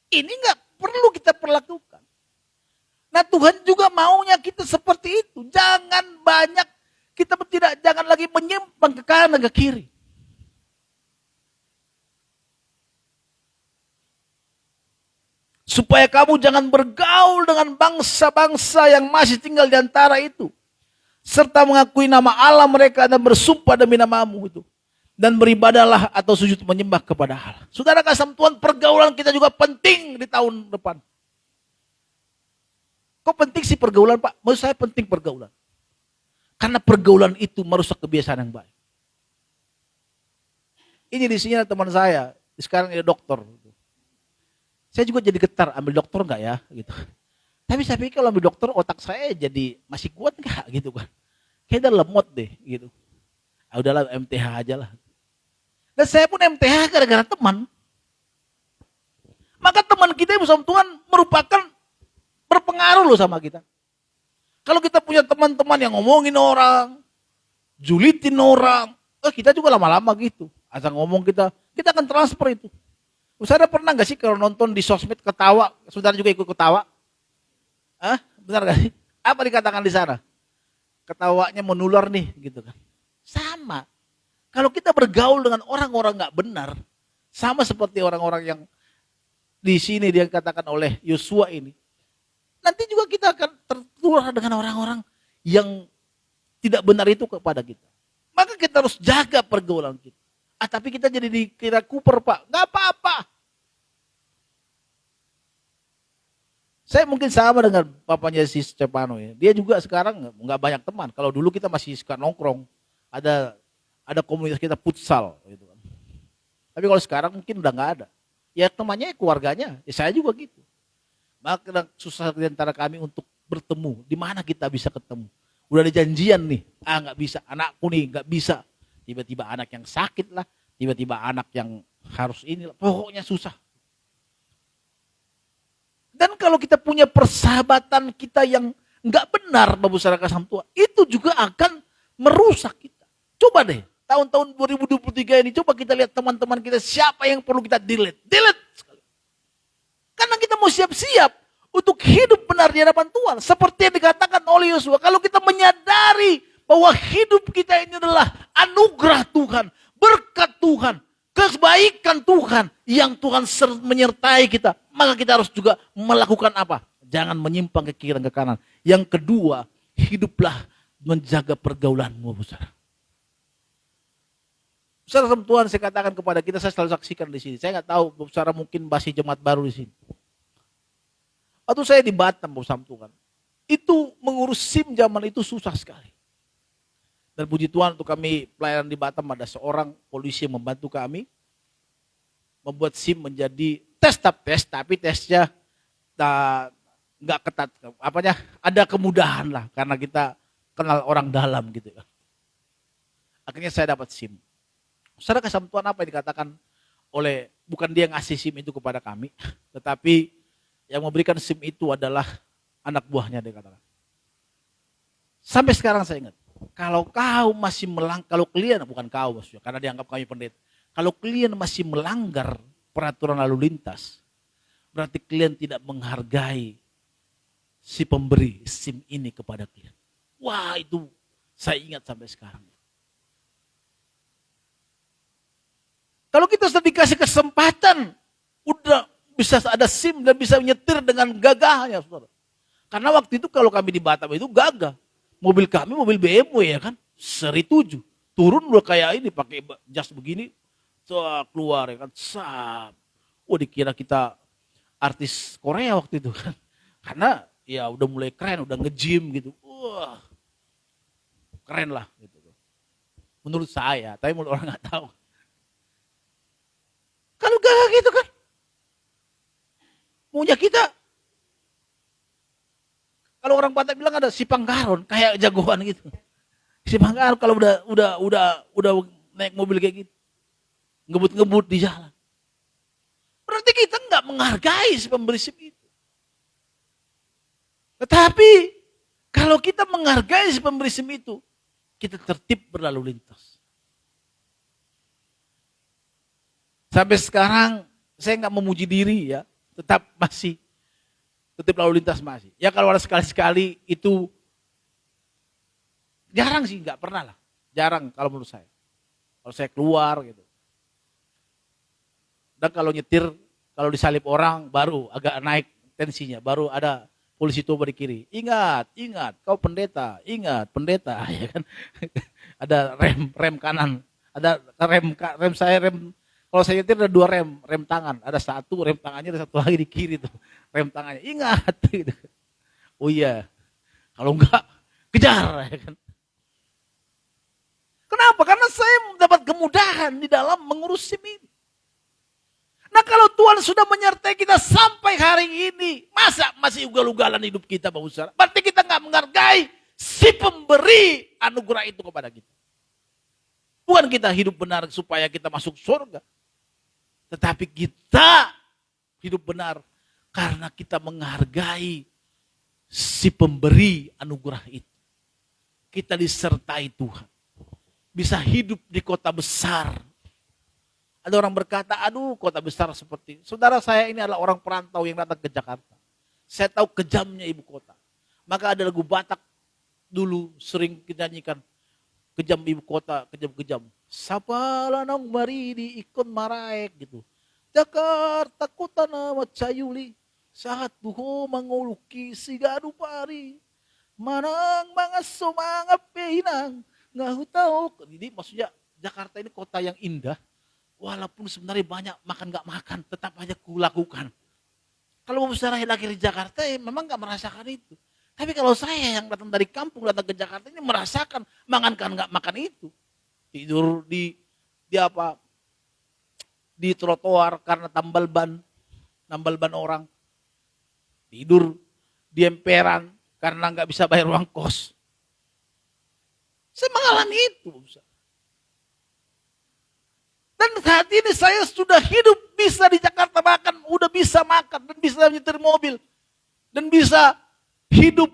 Ini gak perlu kita perlakukan. Nah Tuhan juga maunya kita seperti itu. Jangan banyak, jangan lagi menyimpang ke kanan ke kiri. Supaya kamu jangan bergaul dengan bangsa-bangsa yang masih tinggal di antara itu. Serta mengakui nama Allah mereka dan bersumpah demi namamu itu. Dan beribadahlah atau sujud menyembah kepada Allah. Saudara kasih Tuhan, pergaulan kita juga penting di tahun depan. Kok penting sih pergaulan, Pak? Maksud saya penting pergaulan. Karena pergaulan itu merusak kebiasaan yang baik. Ini di sini teman saya, sekarang dia dokter. Saya juga jadi getar, ambil dokter enggak ya? Gitu. Tapi saya pikir kalau ambil dokter otak saya jadi masih kuat enggak gitu kan. Kayaknya lemot deh gitu. Udahlah MTH aja lah. Dan saya pun MTH gara-gara teman. Maka teman kita yang bersama Tuhan merupakan berpengaruh loh sama kita. Kalau kita punya teman-teman yang ngomongin orang, julitin orang, kita juga lama-lama gitu. Asal ngomong kita akan transfer itu. Saudara pernah gak sih kalau nonton di sosmed ketawa, saudara juga ikut ketawa? Benar gak sih? Apa dikatakan di sana? Ketawanya menular nih gitu kan. Sama. Kalau kita bergaul dengan orang-orang gak benar, sama seperti orang-orang yang di sini dia katakan oleh Yosua ini. Nanti juga kita akan tertular dengan orang-orang yang tidak benar itu kepada kita. Maka kita harus jaga pergaulan kita. Tapi kita jadi dikira kuper Pak. Gak apa-apa. Saya mungkin sama dengan papanya si Stefano ya. Dia juga sekarang nggak banyak teman. Kalau dulu kita masih suka nongkrong, ada komunitas kita futsal gitu kan. Tapi kalau sekarang mungkin udah nggak ada. Ya temannya keluarganya, ya saya juga gitu. Maka susah di antara kami untuk bertemu. Di mana kita bisa ketemu? Udah ada janjian nih. Nggak bisa. Anakku nih nggak bisa. Tiba-tiba anak yang sakit lah. Tiba-tiba anak yang harus ini lah. Pokoknya susah. Dan kalau kita punya persahabatan kita yang nggak benar, Bapak Saudara kasih Tuhan, itu juga akan merusak kita. Coba deh, tahun-tahun 2023 ini, coba kita lihat teman-teman kita, siapa yang perlu kita delete. Delete sekali. Karena kita mau siap-siap untuk hidup benar di hadapan Tuhan. Seperti yang dikatakan oleh Yosua, kalau kita menyadari bahwa hidup kita ini adalah anugerah Tuhan, berkat Tuhan, kebaikan Tuhan yang Tuhan menyertai kita, maka kita harus juga melakukan apa? Jangan menyimpang ke kiri dan ke kanan. Yang kedua, hiduplah menjaga pergaulanmu, saudara. Saudara Tuhan, saya katakan kepada kita, saya selalu saksikan di sini. Saya nggak tahu, saudara mungkin masih jemaat baru di sini. Atau saya di Batam bersama Tuhan. Itu mengurus SIM zaman itu susah sekali. Dan puji Tuhan untuk kami pelayanan di Batam ada seorang polisi yang membantu kami membuat SIM menjadi tes, tapi tesnya nggak ketat. Apanya? Ada kemudahan lah karena kita kenal orang dalam gitu ya. Akhirnya saya dapat SIM. Saudara kasih Tuhan apa yang dikatakan oleh, bukan dia ngasih SIM itu kepada kami, tetapi yang memberikan SIM itu adalah anak buahnya, dia katakan. Sampai sekarang saya ingat. Kalau kau masih kalau kalian, bukan kau maksudnya, karena dianggap kami pendeta. Kalau kalian masih melanggar peraturan lalu lintas, berarti kalian tidak menghargai si pemberi SIM ini kepada kalian. Wah, itu saya ingat sampai sekarang. Kalau kita sudah dikasih kesempatan, udah bisa ada SIM dan bisa nyetir dengan gagahnya, saudara. Karena waktu itu kalau kami di Batam itu gagah. Mobil kami mobil BMW ya kan, seri 7. Turun udah kayak ini pakai jas begini, keluar ya kan, sap. Dikira kita artis Korea waktu itu kan. Karena ya udah mulai keren, udah nge-gym gitu. Wah, keren lah gitu. Menurut saya, tapi menurut orang nggak tahu. Kalau gagah gitu kan, maunya kita. Kalau orang Batak bilang ada si Pangkaron, kayak jagoan gitu. Si Pangkaron kalau udah naik mobil kayak gitu, ngebut-ngebut di jalan. Berarti kita nggak menghargai si pemberi SIM itu. Tetapi kalau kita menghargai si pemberi SIM itu, kita tertib berlalu lintas. Sampai sekarang saya nggak memuji diri ya, tetap masih. Tetap lalu lintas masih. Ya kalau ada sekali-sekali itu jarang sih, nggak pernah lah. Jarang kalau menurut saya. Kalau saya keluar gitu. Dan kalau nyetir, kalau disalip orang baru agak naik tensinya. Baru ada polisi tua di kiri. Ingat, kau pendeta. Ingat, pendeta. Ya kan? Ada rem kanan. Ada rem saya, kalau saya nyetir ada 2 rem tangan. Ada 1 rem tangannya, ada 1 lagi di kiri tuh. Rem tangannya, ingat. Gitu. Oh iya, kalau enggak, kejar. Ya kan? Kenapa? Karena saya mendapat kemudahan di dalam mengurus SIM ini. Nah kalau Tuhan sudah menyertai kita sampai hari ini, masa masih ugal-ugalan hidup kita, Bapak Saudara? Berarti kita nggak menghargai si pemberi anugerah itu kepada kita. Bukan kita hidup benar supaya kita masuk surga. Tetapi kita hidup benar karena kita menghargai si pemberi anugerah itu. Kita disertai Tuhan. Bisa hidup di kota besar. Ada orang berkata, aduh kota besar seperti ini. Saudara saya ini adalah orang perantau yang datang ke Jakarta. Saya tahu kejamnya ibu kota. Maka ada lagu Batak dulu sering kita nyanyikan. Kejam ibu kota, kejam-kejam. Sapa lanang mari di ikon maraek gitu. Jakarta kota nama Cayuli. Saat buho manguluki sigadu pari. Manang mga sumanga pinang. Ngahu tahu. Jadi maksudnya Jakarta ini kota yang indah. Walaupun sebenarnya banyak makan gak makan. Tetap aja kulakukan. Kalau saudara lahir di Jakarta memang gak merasakan itu. Tapi kalau saya yang datang dari kampung datang ke Jakarta ini merasakan makan kan nggak makan itu. Tidur di apa? Di trotoar karena tambal ban orang. Tidur di emperan karena nggak bisa bayar uang kos. Saya mengalami itu. Dan saat ini saya sudah hidup bisa di Jakarta makan, udah bisa makan dan bisa nyetir mobil dan bisa hidup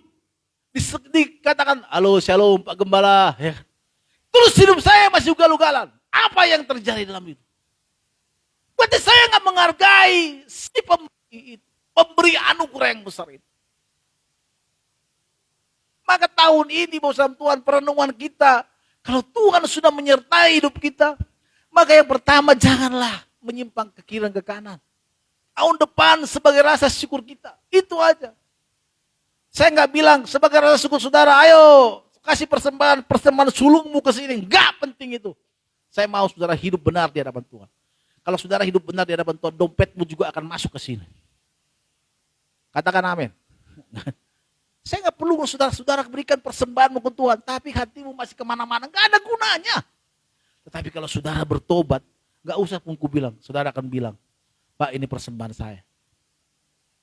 dikatakan, halo shalom Pak Gembala. Ya. Terus hidup saya masih ugal-ugalan. Apa yang terjadi dalam itu? Berarti saya nggak menghargai si pemberi anugerah yang besar itu. Maka tahun ini bersama Tuhan perenungan kita, kalau Tuhan sudah menyertai hidup kita, maka yang pertama janganlah menyimpang ke kiri dan ke kanan. Tahun depan sebagai rasa syukur kita, itu aja. Saya nggak bilang sebagai rasa syukur saudara, ayo kasih persembahan sulungmu ke sini. Nggak penting itu. Saya mau saudara hidup benar di hadapan Tuhan. Kalau saudara hidup benar di hadapan Tuhan, dompetmu juga akan masuk ke sini. Katakan amin. Saya nggak perlu saudara-saudara berikan persembahanmu ke Tuhan, tapi hatimu masih kemana-mana, nggak ada gunanya. Tetapi kalau saudara bertobat, nggak usah pun ku bilang, saudara akan bilang, Pak ini persembahan saya.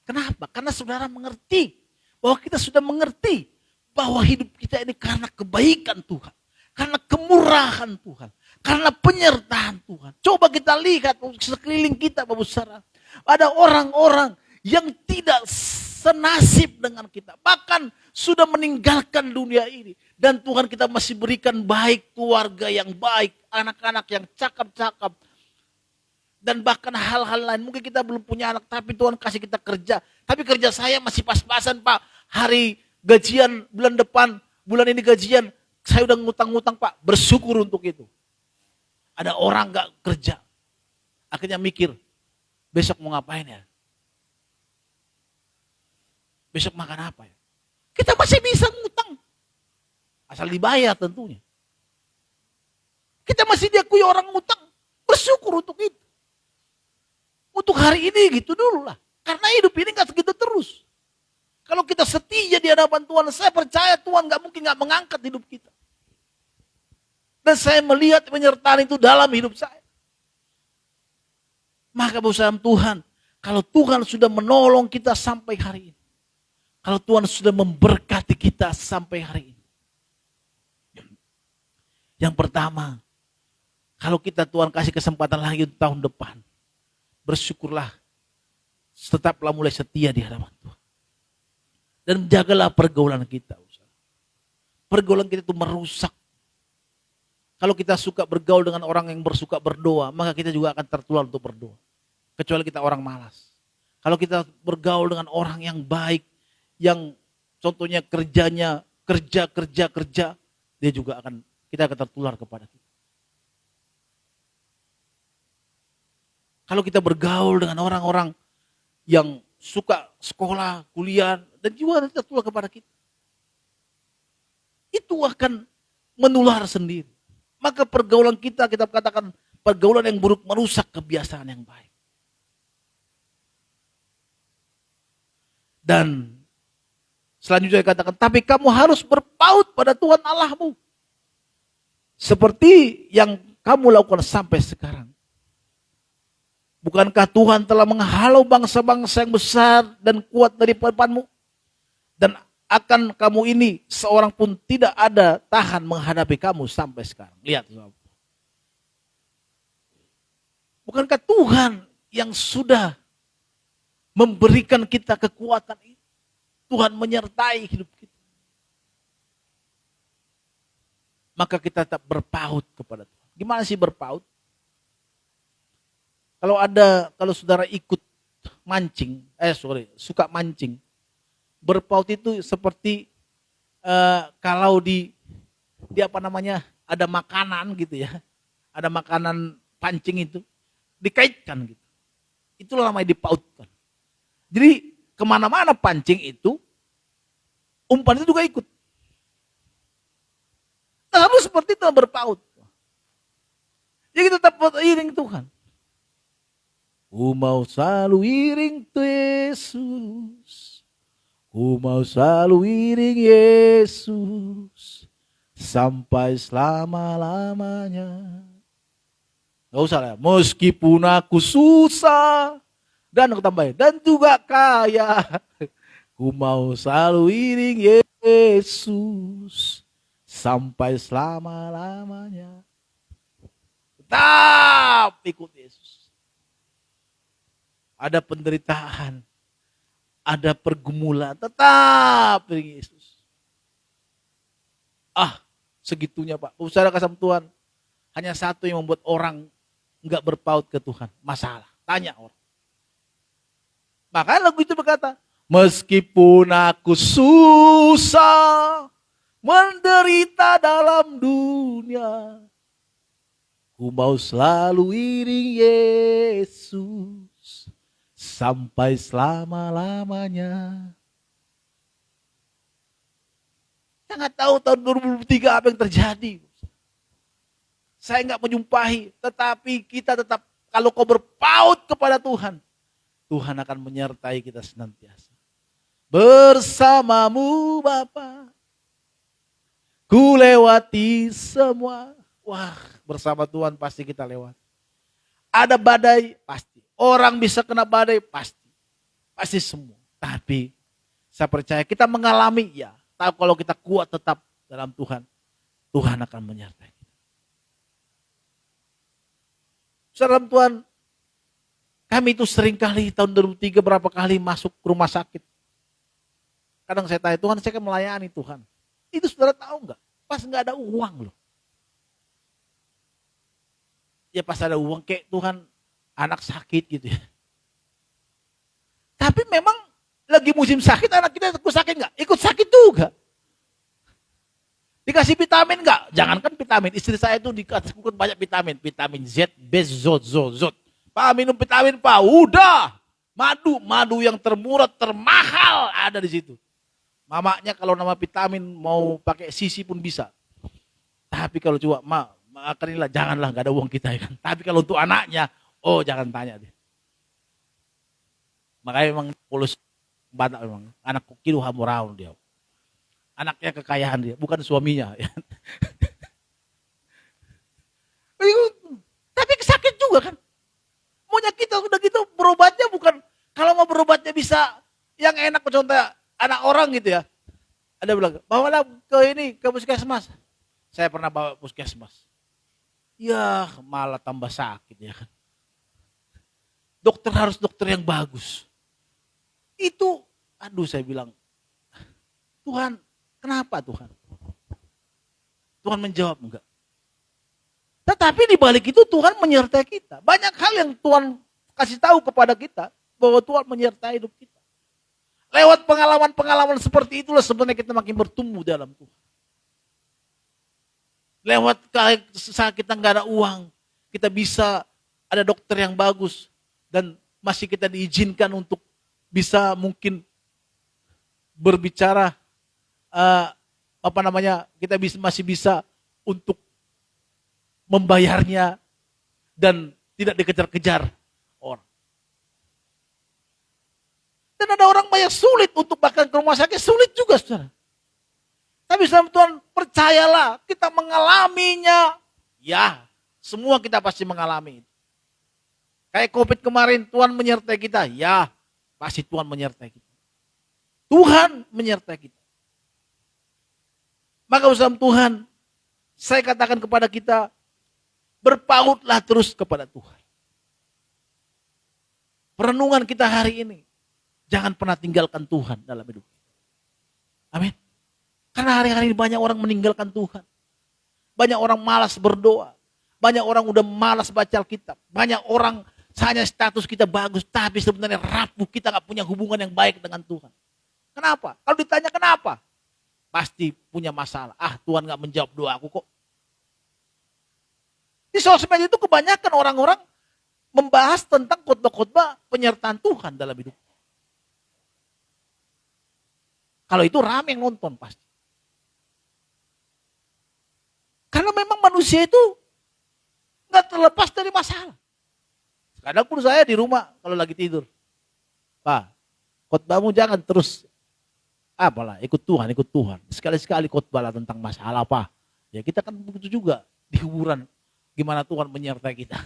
Kenapa? Karena saudara mengerti. Bahwa kita sudah mengerti bahwa hidup kita ini karena kebaikan Tuhan. Karena kemurahan Tuhan. Karena penyertaan Tuhan. Coba kita lihat sekeliling kita Bapak Saudara. Ada orang-orang yang tidak senasib dengan kita. Bahkan sudah meninggalkan dunia ini. Dan Tuhan kita masih berikan baik, keluarga yang baik. Anak-anak yang cakap-cakap. Dan bahkan hal-hal lain. Mungkin kita belum punya anak, tapi Tuhan kasih kita kerja. Tapi kerja saya masih pas-pasan Pak. Hari gajian bulan depan, bulan ini gajian. Saya udah ngutang-ngutang Pak. Bersyukur untuk itu. Ada orang gak kerja. Akhirnya mikir, besok mau ngapain ya? Besok makan apa ya? Kita masih bisa ngutang. Asal dibayar tentunya. Kita masih diakui orang ngutang. Bersyukur untuk itu. Untuk hari ini gitu dulu lah. Karena hidup ini gak segitu terus. Kalau kita setia di hadapan Tuhan, saya percaya Tuhan gak mungkin gak mengangkat hidup kita. Dan saya melihat penyertaan itu dalam hidup saya. Maka bersama Tuhan, kalau Tuhan sudah menolong kita sampai hari ini. Kalau Tuhan sudah memberkati kita sampai hari ini. Yang pertama, kalau kita Tuhan kasih kesempatan lagi untuk tahun depan. Bersyukurlah, tetaplah mulai setia di hadapan Tuhan. Dan jagalah pergaulan kita. Pergaulan kita itu merusak. Kalau kita suka bergaul dengan orang yang bersuka berdoa, maka kita juga akan tertular untuk berdoa. Kecuali kita orang malas. Kalau kita bergaul dengan orang yang baik, yang contohnya kerjanya kerja, dia juga kita akan tertular kepada kita. Kalau kita bergaul dengan orang-orang yang suka sekolah, kuliah, dan juga tertular kepada kita. Itu akan menular sendiri. Maka pergaulan kita katakan pergaulan yang buruk merusak kebiasaan yang baik. Dan selanjutnya katakan, tapi kamu harus berpaut pada Tuhan Allahmu. Seperti yang kamu lakukan sampai sekarang. Bukankah Tuhan telah menghalau bangsa-bangsa yang besar dan kuat dari depanmu? Dan akan kamu ini seorang pun tidak ada tahan menghadapi kamu sampai sekarang. Lihat. Bukankah Tuhan yang sudah memberikan kita kekuatan itu? Tuhan menyertai hidup kita. Maka kita tetap berpaut kepada Tuhan. Gimana sih berpaut? Kalau saudara ikut mancing, suka mancing. Berpaut itu seperti kalau di apa namanya, ada makanan gitu ya. Ada makanan pancing itu dikaitkan gitu. Itulah namanya dipautkan. Jadi kemana-mana pancing itu, umpan itu juga ikut. Nah, harus seperti itu berpaut. Jadi kita tetap iring Tuhan. Ku mau selalu iring Yesus. Ku mau selalu iring Yesus. Sampai selama-lamanya. Gak usah lah. Meskipun aku susah. Dan aku tambahin, dan juga kaya. Ku mau selalu iring Yesus. Sampai selama-lamanya. Tetap ikut Yesus. Ada penderitaan. Ada pergumulan. Tetap iring Yesus. Segitunya Pak. Saudara kasih Tuhan. Hanya satu yang membuat orang enggak berpaut ke Tuhan. Masalah. Tanya orang. Maka lagu itu berkata, meskipun aku susah, menderita dalam dunia, ku mau selalu iring Yesus, sampai selama-lamanya. Saya nggak tahu tahun 2023 apa yang terjadi. Saya nggak menyumpahi, tetapi kita tetap, kalau kau berpaut kepada Tuhan, Tuhan akan menyertai kita senantiasa. Bersamamu Bapa, ku lewati semua. Wah, bersama Tuhan pasti kita lewat. Ada badai, pasti. Orang bisa kena badai, pasti. Pasti semua. Tapi saya percaya kita mengalami, ya. Tahu kalau kita kuat tetap dalam Tuhan, Tuhan akan menyertai kita. Saudara Tuhan, kami itu sering kali tahun 2003 berapa kali masuk ke rumah sakit. Kadang saya tanya, Tuhan saya kan melayani Tuhan. Itu saudara tahu nggak? Pas nggak ada uang loh. Ya pas ada uang kayak Tuhan anak sakit gitu ya. Tapi memang lagi musim sakit anak kita ikut sakit nggak? Ikut sakit juga. Dikasih vitamin nggak? Jangankan vitamin. Istri saya itu dikasih banyak vitamin. Vitamin Z, B, Zot. Pak minum vitamin Pak, udah. Madu yang termurah, termahal ada di situ. Mamanya kalau nama vitamin mau pakai sisi pun bisa. Tapi kalau coba, makanilah janganlah, gak ada uang kita ya kan. Tapi kalau untuk anaknya, jangan tanya deh. Makanya memang polus Batak memang, anak kilu hamuraun dia. Anaknya kekayaan dia, bukan suaminya. Ya. Tapi sakit juga kan. Maunya kita udah gitu berobatnya bukan, kalau mau berobatnya bisa yang enak, contohnya anak orang gitu ya. Ada bilang, bawalah ke puskesmas. Saya pernah bawa puskesmas. Ya malah tambah sakit ya kan. Dokter harus dokter yang bagus. Itu, saya bilang, Tuhan, kenapa Tuhan? Tuhan menjawab enggak. Tetapi di balik itu Tuhan menyertai kita. Banyak hal yang Tuhan kasih tahu kepada kita bahwa Tuhan menyertai hidup kita. Lewat pengalaman-pengalaman seperti itulah sebenarnya kita makin bertumbuh dalam Tuhan. Lewat saat kita nggak ada uang, kita bisa ada dokter yang bagus dan masih kita diizinkan untuk bisa mungkin berbicara, kita masih bisa untuk membayarnya dan tidak dikejar-kejar orang. Dan ada orang banyak sulit untuk bahkan ke rumah sakit, sulit juga saudara. Tapi sama Tuhan percayalah, kita mengalaminya. Ya, semua kita pasti mengalami. Kayak COVID kemarin, Tuhan menyertai kita. Ya, pasti Tuhan menyertai kita. Tuhan menyertai kita. Maka bersama Tuhan, saya katakan kepada kita, berpautlah terus kepada Tuhan. perenungan kita hari ini. Jangan pernah tinggalkan Tuhan dalam hidup kita. Amin. Karena hari-hari ini banyak orang meninggalkan Tuhan. Banyak orang malas berdoa. Banyak orang udah malas baca Alkitab. Banyak orang hanya status kita bagus, tapi sebenarnya rapuh, kita gak punya hubungan yang baik dengan Tuhan. Kenapa? Kalau ditanya kenapa? Pasti punya masalah. Tuhan gak menjawab doaku kok. Di sosmed itu kebanyakan orang-orang membahas tentang khotbah-khotbah penyertaan Tuhan dalam hidup. Kalau itu rame yang nonton pasti. Karena memang manusia itu gak terlepas dari masalah. Kadang pun saya di rumah kalau lagi tidur. Pak, khotbahmu jangan terus ikut Tuhan. Sekali-sekali khotbah lah tentang masalah apa. Ya kita kan begitu juga di kuburan. Gimana Tuhan menyertai kita.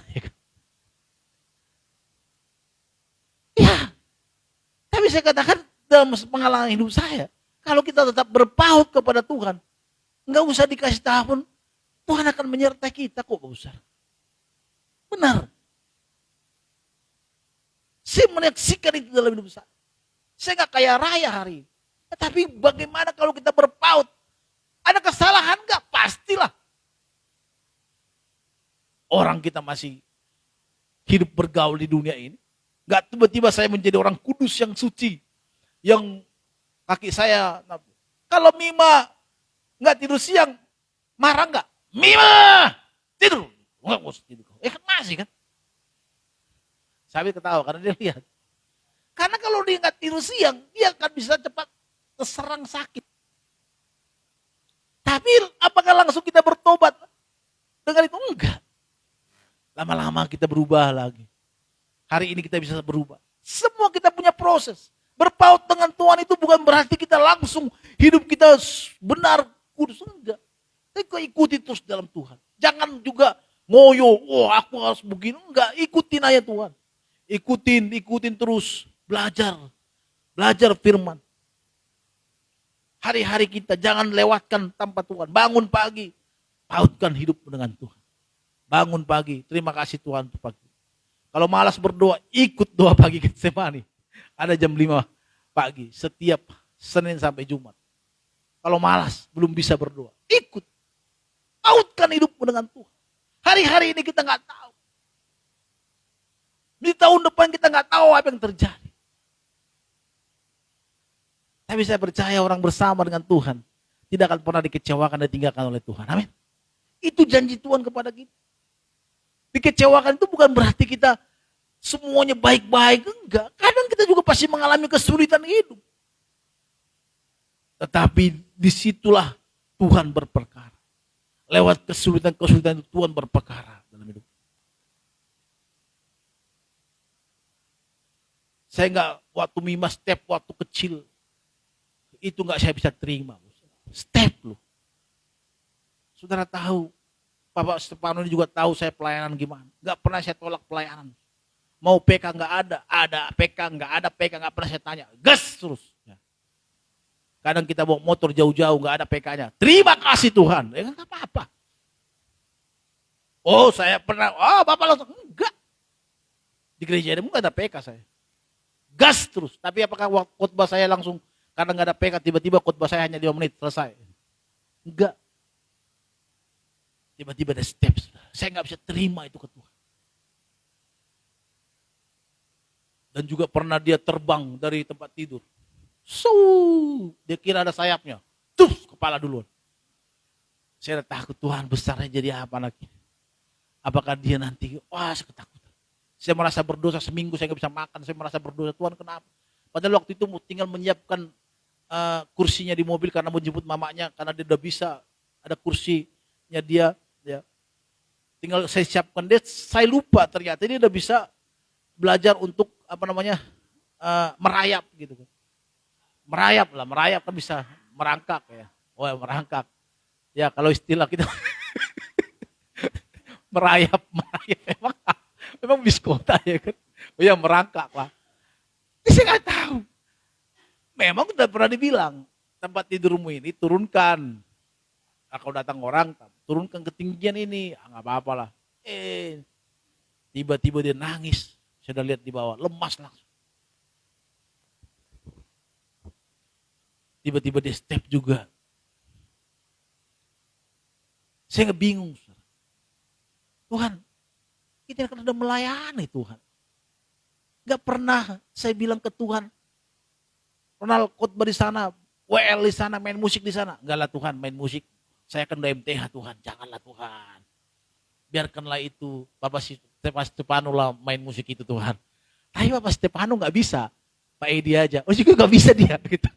Ya, tapi saya katakan dalam pengalaman hidup saya, kalau kita tetap berpaut kepada Tuhan, nggak usah dikasih tahu, Tuhan akan menyertai kita kok, Pak Besar. Benar. Saya menyaksikan itu dalam hidup saya. Saya nggak kaya raya hari ini. Tapi bagaimana kalau kita berpaut? Ada kesalahan nggak? Pastilah. Orang kita masih hidup bergaul di dunia ini. Nggak tiba-tiba saya menjadi orang kudus yang suci. Yang kaki saya, kalau Mima nggak tidur siang, marah nggak? Mima tidur. Nggak usah tidur. Kan masih kan? Sambil ketawa karena dia lihat. Karena kalau dia nggak tidur siang, dia akan bisa cepat terserang sakit. Tapi apakah langsung kita bertobat dengan itu? Enggak. Lama-lama kita berubah lagi. Hari ini kita bisa berubah. Semua kita punya proses. Berpaut dengan Tuhan itu bukan berarti kita langsung hidup kita benar kudus. Enggak. Tapi ikuti terus dalam Tuhan. Jangan juga ngoyo, aku harus begini. Enggak, ikutin aja Tuhan. Ikutin terus. Belajar firman. Hari-hari kita jangan lewatkan tanpa Tuhan. Bangun pagi, pautkan hidup dengan Tuhan. Bangun pagi, terima kasih Tuhan untuk pagi. Kalau malas berdoa, ikut doa pagi Getsemani. Ada jam 5 pagi, setiap Senin sampai Jumat. Kalau malas, belum bisa berdoa, ikut. Pautkan hidupmu dengan Tuhan. Hari-hari ini kita nggak tahu. Di tahun depan kita nggak tahu apa yang terjadi. Tapi saya percaya orang bersama dengan Tuhan tidak akan pernah dikecewakan dan ditinggalkan oleh Tuhan. Amin. Itu janji Tuhan kepada kita. Dikecewakan itu bukan berarti kita semuanya baik-baik. Enggak. Kadang kita juga pasti mengalami kesulitan hidup. Tetapi disitulah Tuhan berperkara. Lewat kesulitan-kesulitan itu Tuhan berperkara dalam hidup. Saya enggak waktu Mima step waktu kecil. Itu enggak saya bisa terima. Step loh. Saudara tahu. Bapak Stefano ini juga tahu saya pelayanan gimana. Enggak pernah saya tolak pelayanan. Mau PK enggak ada PK enggak ada PK enggak pernah saya tanya. Gas terus. Kadang kita bawa motor jauh-jauh enggak ada PK-nya. Terima kasih Tuhan. Ya enggak apa-apa. Oh saya pernah, Bapak langsung enggak. Di gereja ini enggak ada PK saya. Gas terus. Tapi apakah khotbah saya langsung karena enggak ada PK tiba-tiba khotbah saya hanya 5 menit selesai? Enggak. Tiba-tiba ada steps. Saya nggak bisa terima itu ke Tuhan. Dan juga pernah dia terbang dari tempat tidur. Dia kira ada sayapnya. Kepala duluan. Saya udah takut Tuhan besarnya jadi apa lagi. Apakah dia nanti, saya ketakutan. Saya merasa berdosa seminggu saya nggak bisa makan. Saya merasa berdosa Tuhan kenapa. Padahal waktu itu tinggal menyiapkan kursinya di mobil karena mau jemput mamanya. Karena dia udah bisa ada kursinya dia. Ya. Tinggal saya siapkan dia, saya lupa ternyata dia udah bisa belajar untuk merayap gitu kan. Merayap kan bisa merangkak ya. Merangkak. Ya kalau istilah kita merayap memang biskota ya kan. Merangkak lah. Saya nggak tahu. Memang udah pernah dibilang tempat tidurmu ini turunkan. Kalau datang orang, turunkan ketinggian ini, nggak apa-apa lah. Tiba-tiba dia nangis. Saya udah lihat di bawah, lemas langsung. Tiba-tiba dia step juga. Saya bingung. Tuhan, kita kan udah melayani Tuhan. Gak pernah saya bilang ke Tuhan, Ronald khotbah di sana, WL di sana, main musik di sana. Enggak lah Tuhan, main musik. Saya kan udah MTH Tuhan, janganlah Tuhan. Biarkanlah itu, Bapak Stefano lah main musik itu Tuhan. Tapi Bapak Stefano gak bisa, Pak Edi aja. Oh juga gak bisa dia. Gitu.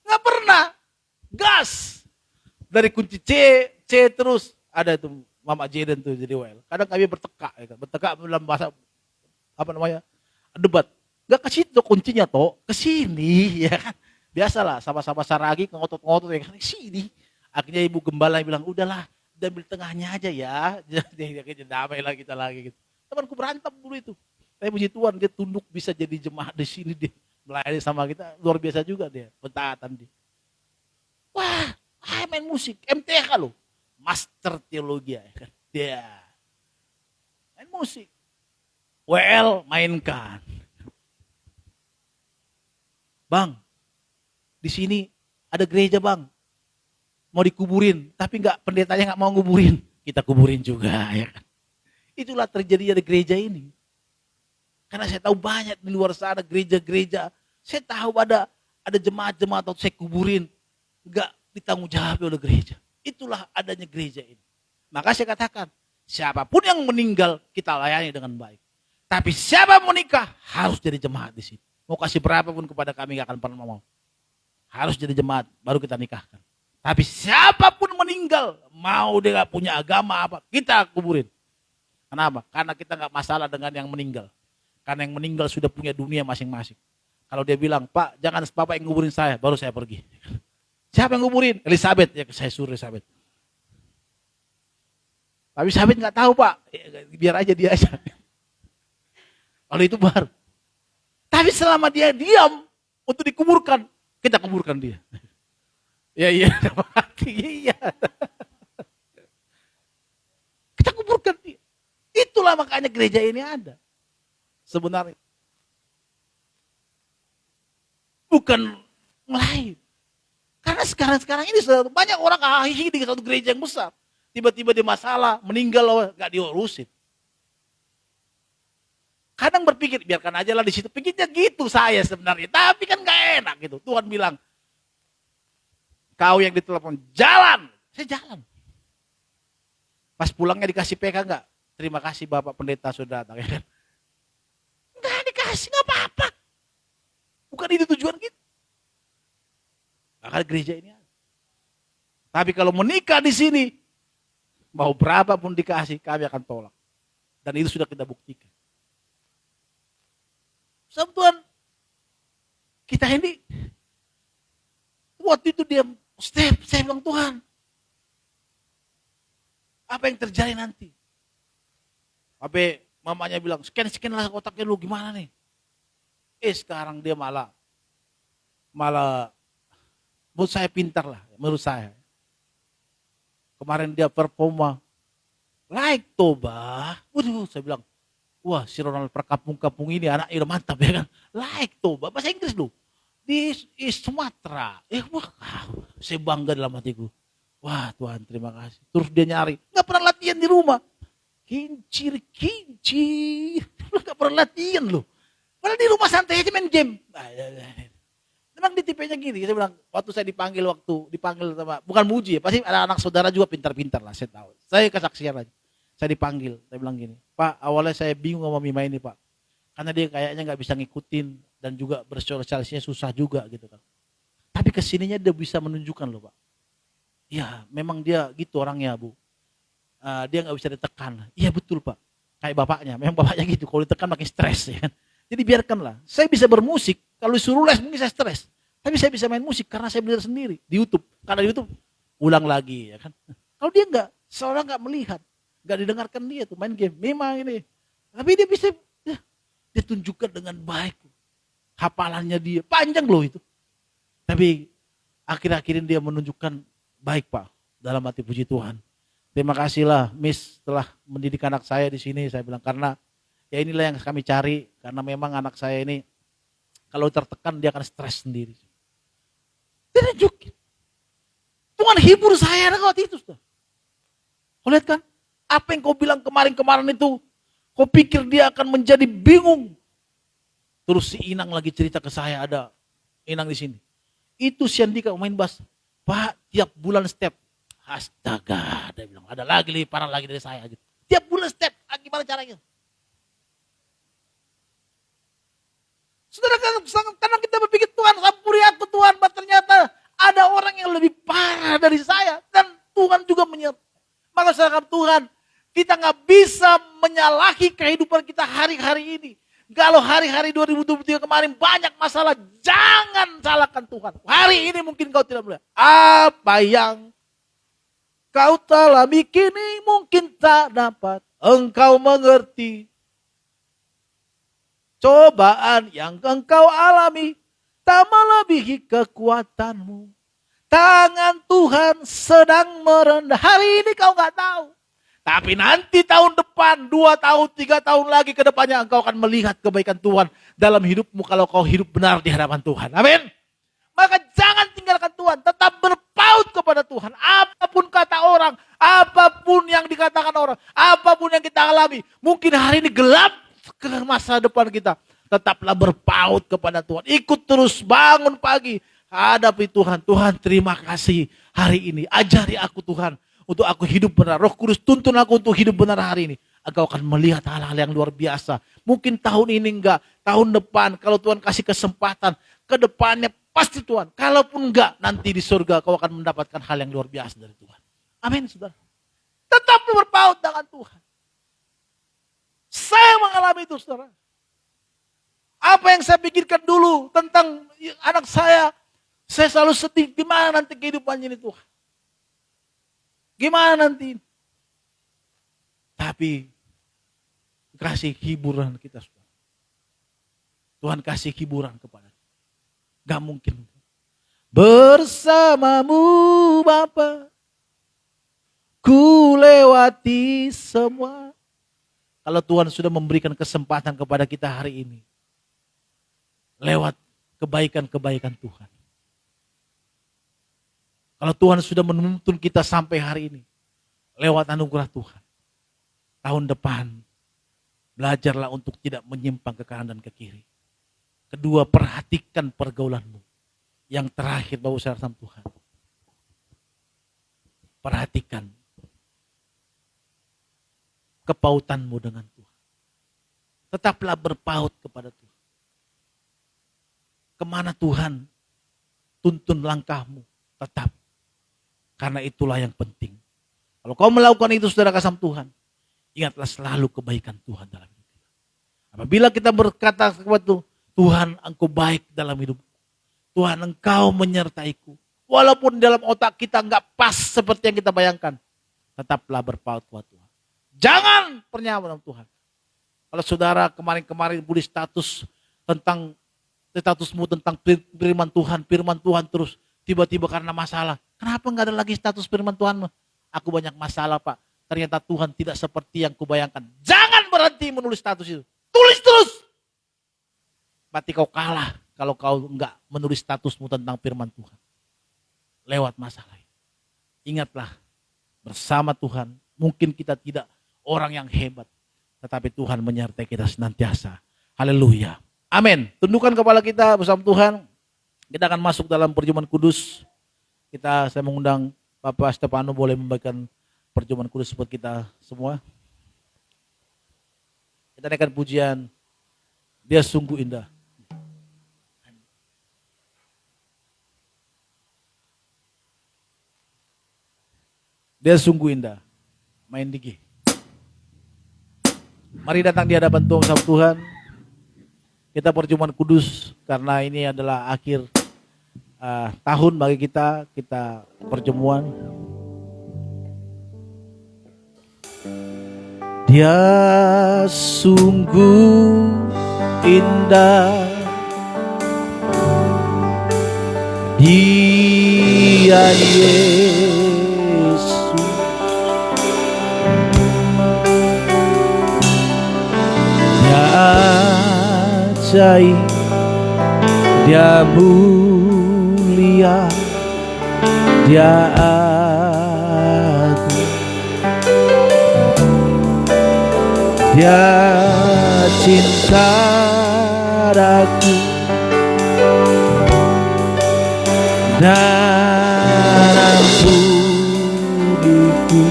Gak pernah, gas. Dari kunci C terus. Ada tuh Mama Jaden tuh jadi WL. Kadang kami bertekak, ya kan? Bertekak dalam bahasa, apa namanya, debat. Gak ke situ kuncinya toh, ke sini ya kan. Biasalah sama-sama saragi ngotot-ngotot ya kan, sini. Akhirnya ibu gembala bilang, udahlah, ambil tengahnya aja ya. Jadi damai lah kita lagi gitu. Temanku berantem dulu itu. Tapi puji Tuhan dia tunduk bisa jadi jemaat di sini dia. Melayani sama kita, luar biasa juga dia, pentaatan dia. Wah, main musik, MTH loh. Master teologi ya kan. Dia main musik. WL mainkan. Bang, di sini ada gereja bang, mau dikuburin, tapi pendetanya nggak mau nguburin, kita kuburin juga ya kan. Itulah terjadi di gereja ini. Karena saya tahu banyak di luar sana gereja-gereja, saya tahu ada jemaat-jemaat atau saya kuburin, nggak ditanggung jawab oleh gereja. Itulah adanya gereja ini. Maka saya katakan, siapapun yang meninggal kita layani dengan baik. Tapi siapa menikah harus jadi jemaat di sini. Mau kasih berapapun kepada kami gak akan pernah mau. Harus jadi jemaat, baru kita nikahkan. Tapi siapapun meninggal, mau dia gak punya agama apa, kita kuburin. Kenapa? Karena kita gak masalah dengan yang meninggal. Karena yang meninggal sudah punya dunia masing-masing. Kalau dia bilang, Pak jangan Bapak yang nguburin saya, baru saya pergi. Siapa yang nguburin? Elizabeth, ya saya suruh Elizabeth. Tapi Elizabeth gak tahu Pak, biar aja dia aja. Kalau itu baru. Tapi selama dia diam untuk dikuburkan, kita kuburkan dia. Iya. Kita kuburkan dia. Itulah makanya gereja ini ada. Sebenarnya. Bukan lain. Karena sekarang ini banyak orang ahli di satu gereja yang besar. Tiba-tiba dia masalah, meninggal, gak diurusin. Kadang berpikir, biarkan aja lah di situ. Pikirnya gitu saya sebenarnya. Tapi kan gak enak gitu. Tuhan bilang, kau yang ditelepon, jalan. Saya jalan. Pas pulangnya dikasih PK enggak? Terima kasih Bapak Pendeta sudah datang. Enggak dikasih, enggak apa-apa. Bukan itu tujuan kita. Makanya gereja ini ada. Tapi kalau menikah di sini, mau berapapun dikasih, kami akan tolak. Dan itu sudah kita buktikan. Sebab Tuhan, kita ini, waktu itu dia step, saya bilang Tuhan, apa yang terjadi nanti? Sampai mamanya bilang, scan lah otaknya lu gimana nih? Sekarang dia malah, menurut saya pintar lah, menurut saya. Kemarin dia performa, like Toba, waduh saya bilang, wah si Ronald perkampung-kampung ini anaknya udah mantap ya kan. Like Toba, bahasa Inggris loh. Di Sumatera. Wah saya bangga dalam hatiku. Wah Tuhan terima kasih. Terus dia nyari. Gak pernah latihan di rumah. Kincir. Gak pernah latihan loh. Padahal di rumah santai aja main game. Memang di tipenya gini. Saya bilang waktu saya dipanggil sama. Bukan muji ya. Pasti ada anak saudara juga pintar-pintar lah. Saya tahu. Saya kesaksian aja. Saya dipanggil, saya bilang gini, Pak awalnya saya bingung sama Mima ini Pak. Karena dia kayaknya gak bisa ngikutin dan juga bersosialisasinya susah juga gitu kan. Tapi kesininya dia bisa menunjukkan loh Pak. Ya memang dia gitu orangnya Bu. Dia gak bisa ditekan. Iya betul Pak. Kayak bapaknya, memang bapaknya gitu. Kalau ditekan makin stres ya kan. Jadi biarkanlah. Saya bisa bermusik, kalau disuruh les mungkin saya stres. Tapi saya bisa main musik karena saya belajar sendiri di YouTube. Karena di YouTube ulang lagi ya kan. Kalau dia enggak, seorang gak melihat. Gak didengarkan dia tuh main game. Memang ini. Tapi dia bisa, dia tunjukkan dengan baik. Hafalannya dia, panjang loh itu. Tapi akhir-akhirin dia menunjukkan baik Pak. Dalam hati puji Tuhan. Terima kasihlah Miss telah mendidik anak saya di sini. Saya bilang karena ya inilah yang kami cari. Karena memang anak saya ini kalau tertekan dia akan stres sendiri. Dia nunjukin. Tuhan hibur saya waktu itu. Kau lihat kan? Apa yang kau bilang kemarin-kemarin itu. Kau pikir dia akan menjadi bingung. Terus si Inang lagi cerita ke saya, ada Inang di sini. Itu si Andika main bass. Pak, tiap bulan step. Astaga, dia bilang, ada lagi lebih parah lagi dari saya. Gitu. Tiap bulan step, gimana caranya? Saudara, karena kita berpikir Tuhan ampuni aku Tuhan, ternyata ada orang yang lebih parah dari saya. Dan Tuhan juga menyertai. Maka saudara Tuhan, kita gak bisa menyalahi kehidupan kita hari-hari ini. Kalau hari-hari 2023 kemarin banyak masalah, jangan salahkan Tuhan. Hari ini mungkin kau tidak melihat. Apa yang kau alami kini mungkin tak dapat engkau mengerti. Cobaan yang engkau alami tak melebihi kekuatanmu. Tangan Tuhan sedang merendah. Hari ini kau gak tahu. Tapi nanti tahun depan, 2 tahun, 3 tahun lagi ke depannya engkau akan melihat kebaikan Tuhan dalam hidupmu kalau kau hidup benar di hadapan Tuhan. Amin. Maka jangan tinggalkan Tuhan, tetap berpaut kepada Tuhan. Apapun kata orang, apapun yang dikatakan orang, apapun yang kita alami. Mungkin hari ini gelap ke masa depan kita. Tetaplah berpaut kepada Tuhan. Ikut terus bangun pagi. Hadapi Tuhan. Tuhan terima kasih hari ini. Ajari aku Tuhan. Untuk aku hidup benar. Roh Kudus tuntun aku untuk hidup benar hari ini. Engkau akan melihat hal-hal yang luar biasa. Mungkin tahun ini enggak. Tahun depan kalau Tuhan kasih kesempatan. Ke depannya pasti Tuhan. Kalaupun enggak nanti di surga kau akan mendapatkan hal yang luar biasa dari Tuhan. Amin saudara. Tetap berpaut dengan Tuhan. Saya mengalami itu saudara. Apa yang saya pikirkan dulu tentang anak saya selalu sedih. Gimana nanti kehidupannya ini Tuhan. Gimana nanti? Tapi kasih hiburan kita. Tuhan kasih hiburan kepada kita. Gak mungkin. Bersamamu Bapa, ku lewati semua. Kalau Tuhan sudah memberikan kesempatan kepada kita hari ini. Lewat kebaikan-kebaikan Tuhan. Kalau Tuhan sudah menuntun kita sampai hari ini. Lewat anugerah Tuhan. Tahun depan. Belajarlah untuk tidak menyimpang ke kanan dan ke kiri. Kedua, perhatikan pergaulanmu. Yang terakhir, Bapak Saudara sama Tuhan. Perhatikan. Kepautanmu dengan Tuhan. Tetaplah berpaut kepada Tuhan. Kemana Tuhan tuntun langkahmu. Tetap. Karena itulah yang penting. Kalau kau melakukan itu saudara kasam Tuhan. Ingatlah selalu kebaikan Tuhan dalam hidup kita. Apabila kita berkata kepada Tuhan engkau baik dalam hidupku. Tuhan engkau menyertaiku. Walaupun dalam otak kita enggak pas seperti yang kita bayangkan. Tetaplah berpaut kepada Tuhan. Jangan pernyataan dengan Tuhan. Kalau saudara kemarin-kemarin boleh statusmu tentang firman Tuhan terus. Tiba-tiba karena masalah. Kenapa enggak ada lagi status firman Tuhan? Aku banyak masalah Pak. Ternyata Tuhan tidak seperti yang kubayangkan. Jangan berhenti menulis status itu. Tulis terus. Berarti kau kalah kalau kau enggak menulis statusmu tentang firman Tuhan. Lewat masalah. Ingatlah bersama Tuhan. Mungkin kita tidak orang yang hebat. Tetapi Tuhan menyertai kita senantiasa. Haleluya. Amin. Tundukkan kepala kita bersama Tuhan. Kita akan masuk dalam perjamuan kudus. Saya mengundang Bapak Stefano boleh membagikan perjamuan kudus buat kita semua. Kita naikkan pujian. Dia sungguh indah. Dia sungguh indah. Main di G. Mari datang di hadapan Tuhan sama Tuhan. Kita perjamuan kudus karena ini adalah akhir tahun bagi kita perjamuan. Dia sungguh indah. Dia Yesus ajaib, Dia mulia, Dia agung, Dia cinta aku dan ampuniku,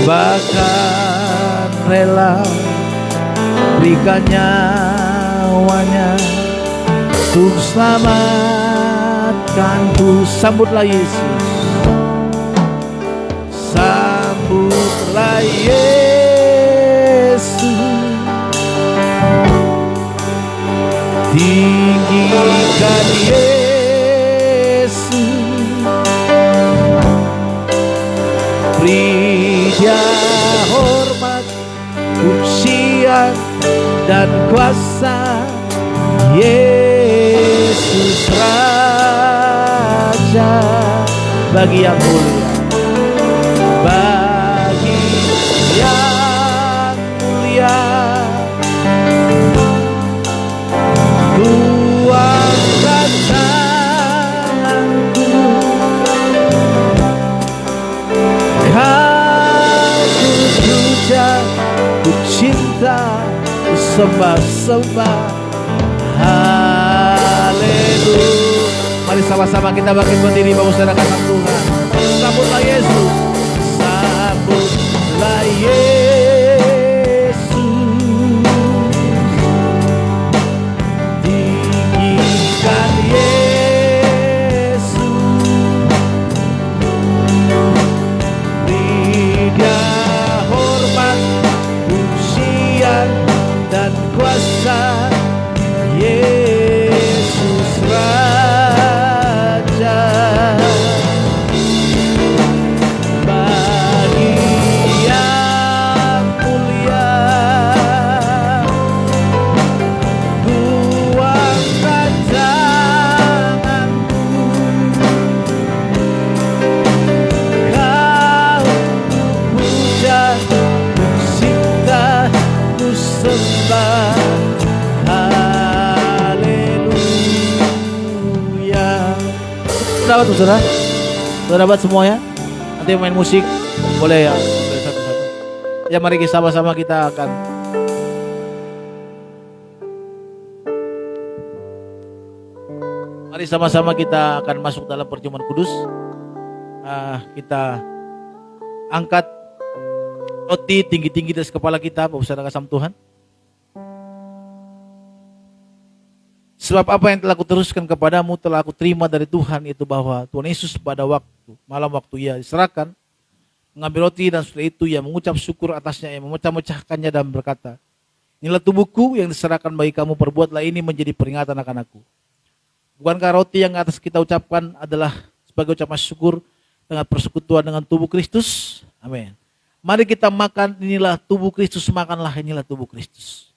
bahkan rela berikan nyawanya untuk selamatkanku. Sambutlah Yesus, sambutlah Yesus, tinggikan Yesus, beri Dia hormat, pujian dan kuasa. Yesus Raja, bagi yang mulia, bagi yang mulia, ku angkat tanganku, Kau ku puja, ku cinta, ku sembah-sembah. Haleluya. Mari sama-sama kita bangkit berdiri, Bapak Saudara kasih Tuhan. Sambutlah Yesus, sambutlah Yesus, tinggikan Yesus, beri Dia hormat, pujian dan kuasa. Yesus Raja, bagi yang mulia, ku angkat tanganku, Kau ku puja, ku cinta, ku sembah. Saudara, saudara semuanya, nanti main musik boleh ya, boleh satu-satu. Ya mari kita sama-sama kita akan masuk dalam perjamuan kudus. Kita angkat roti tinggi-tinggi di atas kepala kita, Bapak Saudara kasih Tuhan. Sebab apa yang telah kuteruskan kepadamu telah aku terima dari Tuhan, itu bahwa Tuhan Yesus pada malam waktu Ia diserahkan, mengambil roti dan setelah itu Ia mengucap syukur atasnya, Ia memecah-mecahkannya dan berkata, inilah tubuhku yang diserahkan bagi kamu, perbuatlah ini menjadi peringatan akan aku. Bukankah roti yang atas kita ucapkan adalah sebagai ucapan syukur dengan persekutuan dengan tubuh Kristus? Amin. Mari kita makan, inilah tubuh Kristus, makanlah, inilah tubuh Kristus.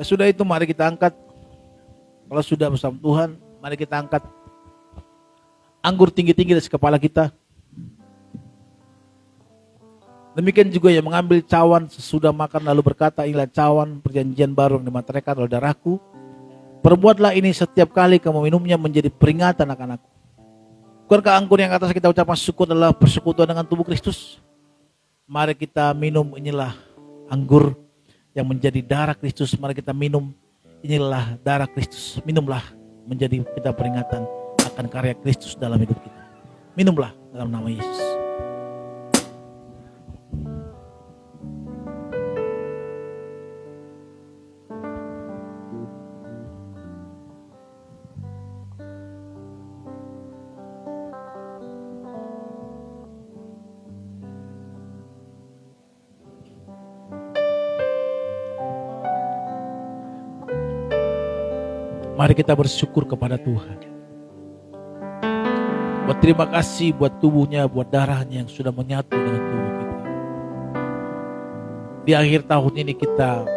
Sudah itu mari kita angkat, kalau sudah bersama Tuhan, mari kita angkat anggur tinggi-tinggi dari kepala kita. Demikian juga yang mengambil cawan sesudah makan lalu berkata, inilah cawan perjanjian baru yang dimeteraikan oleh darahku. Perbuatlah ini setiap kali kamu minumnya menjadi peringatan akan aku. Bukankah anggur yang atas kita ucapkan syukur adalah persekutuan dengan tubuh Kristus? Mari kita minum, inilah anggur yang menjadi darah Kristus. Mari kita minum, inilah darah Kristus. Minumlah, menjadi kita peringatan akan karya Kristus dalam hidup kita. Minumlah dalam nama Yesus. Mari kita bersyukur kepada Tuhan. Berterima kasih buat tubuhnya, buat darahnya yang sudah menyatu dengan tubuh kita. Di akhir tahun ini kita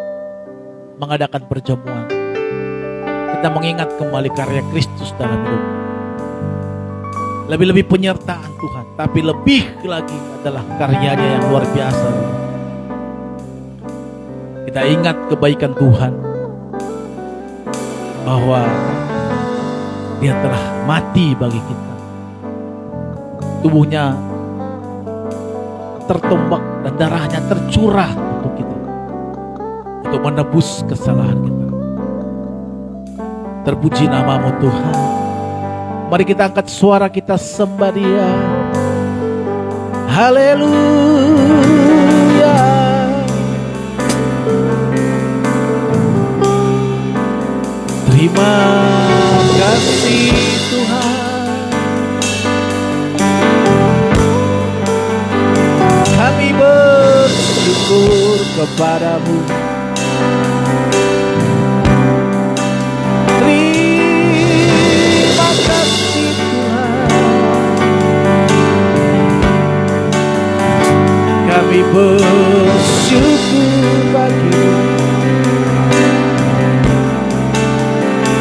mengadakan perjamuan. Kita mengingat kembali karya Kristus dalam hidup. Lebih-lebih penyertaan Tuhan, tapi lebih lagi adalah karyanya yang luar biasa. Kita ingat kebaikan Tuhan, bahwa Dia telah mati bagi kita. Tubuhnya tertombak dan darahnya tercurah untuk kita, untuk menebus kesalahan kita. Terpuji nama-Mu Tuhan. Mari kita angkat suara kita sembah Dia. Haleluya. Terima kasih Tuhan. Kami bersyukur kepada-Mu. Terima kasih Tuhan. Kami bersyukur bagi-Mu.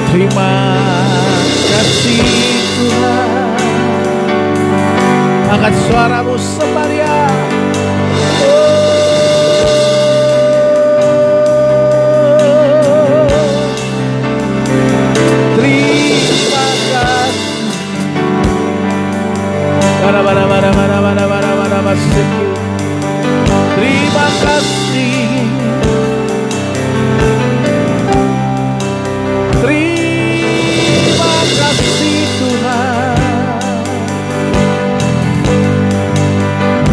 Terima kasih Tuhan. Angkat suaramu sembah Dia. Terima kasih. Terima kasih. Terima kasih Tuhan.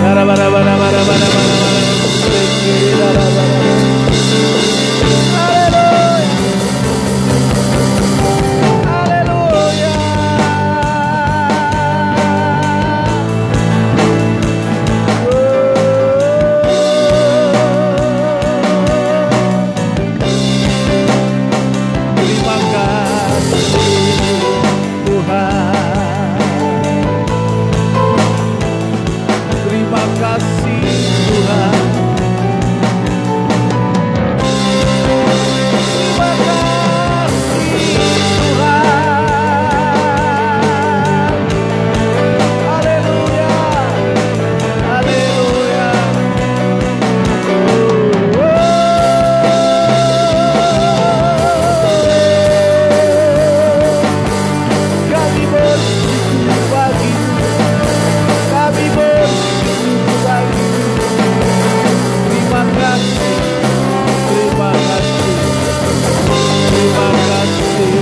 Haleluya. Terima kasih Tuhan. Terima kasih Tuhan. Terima kasih Tuhan. Haleluya. Haleluya. Kami bersyukur bagi-Mu. Kami bersyukur bagi-Mu. Terima kasih. Terima kasih. Terima kasih.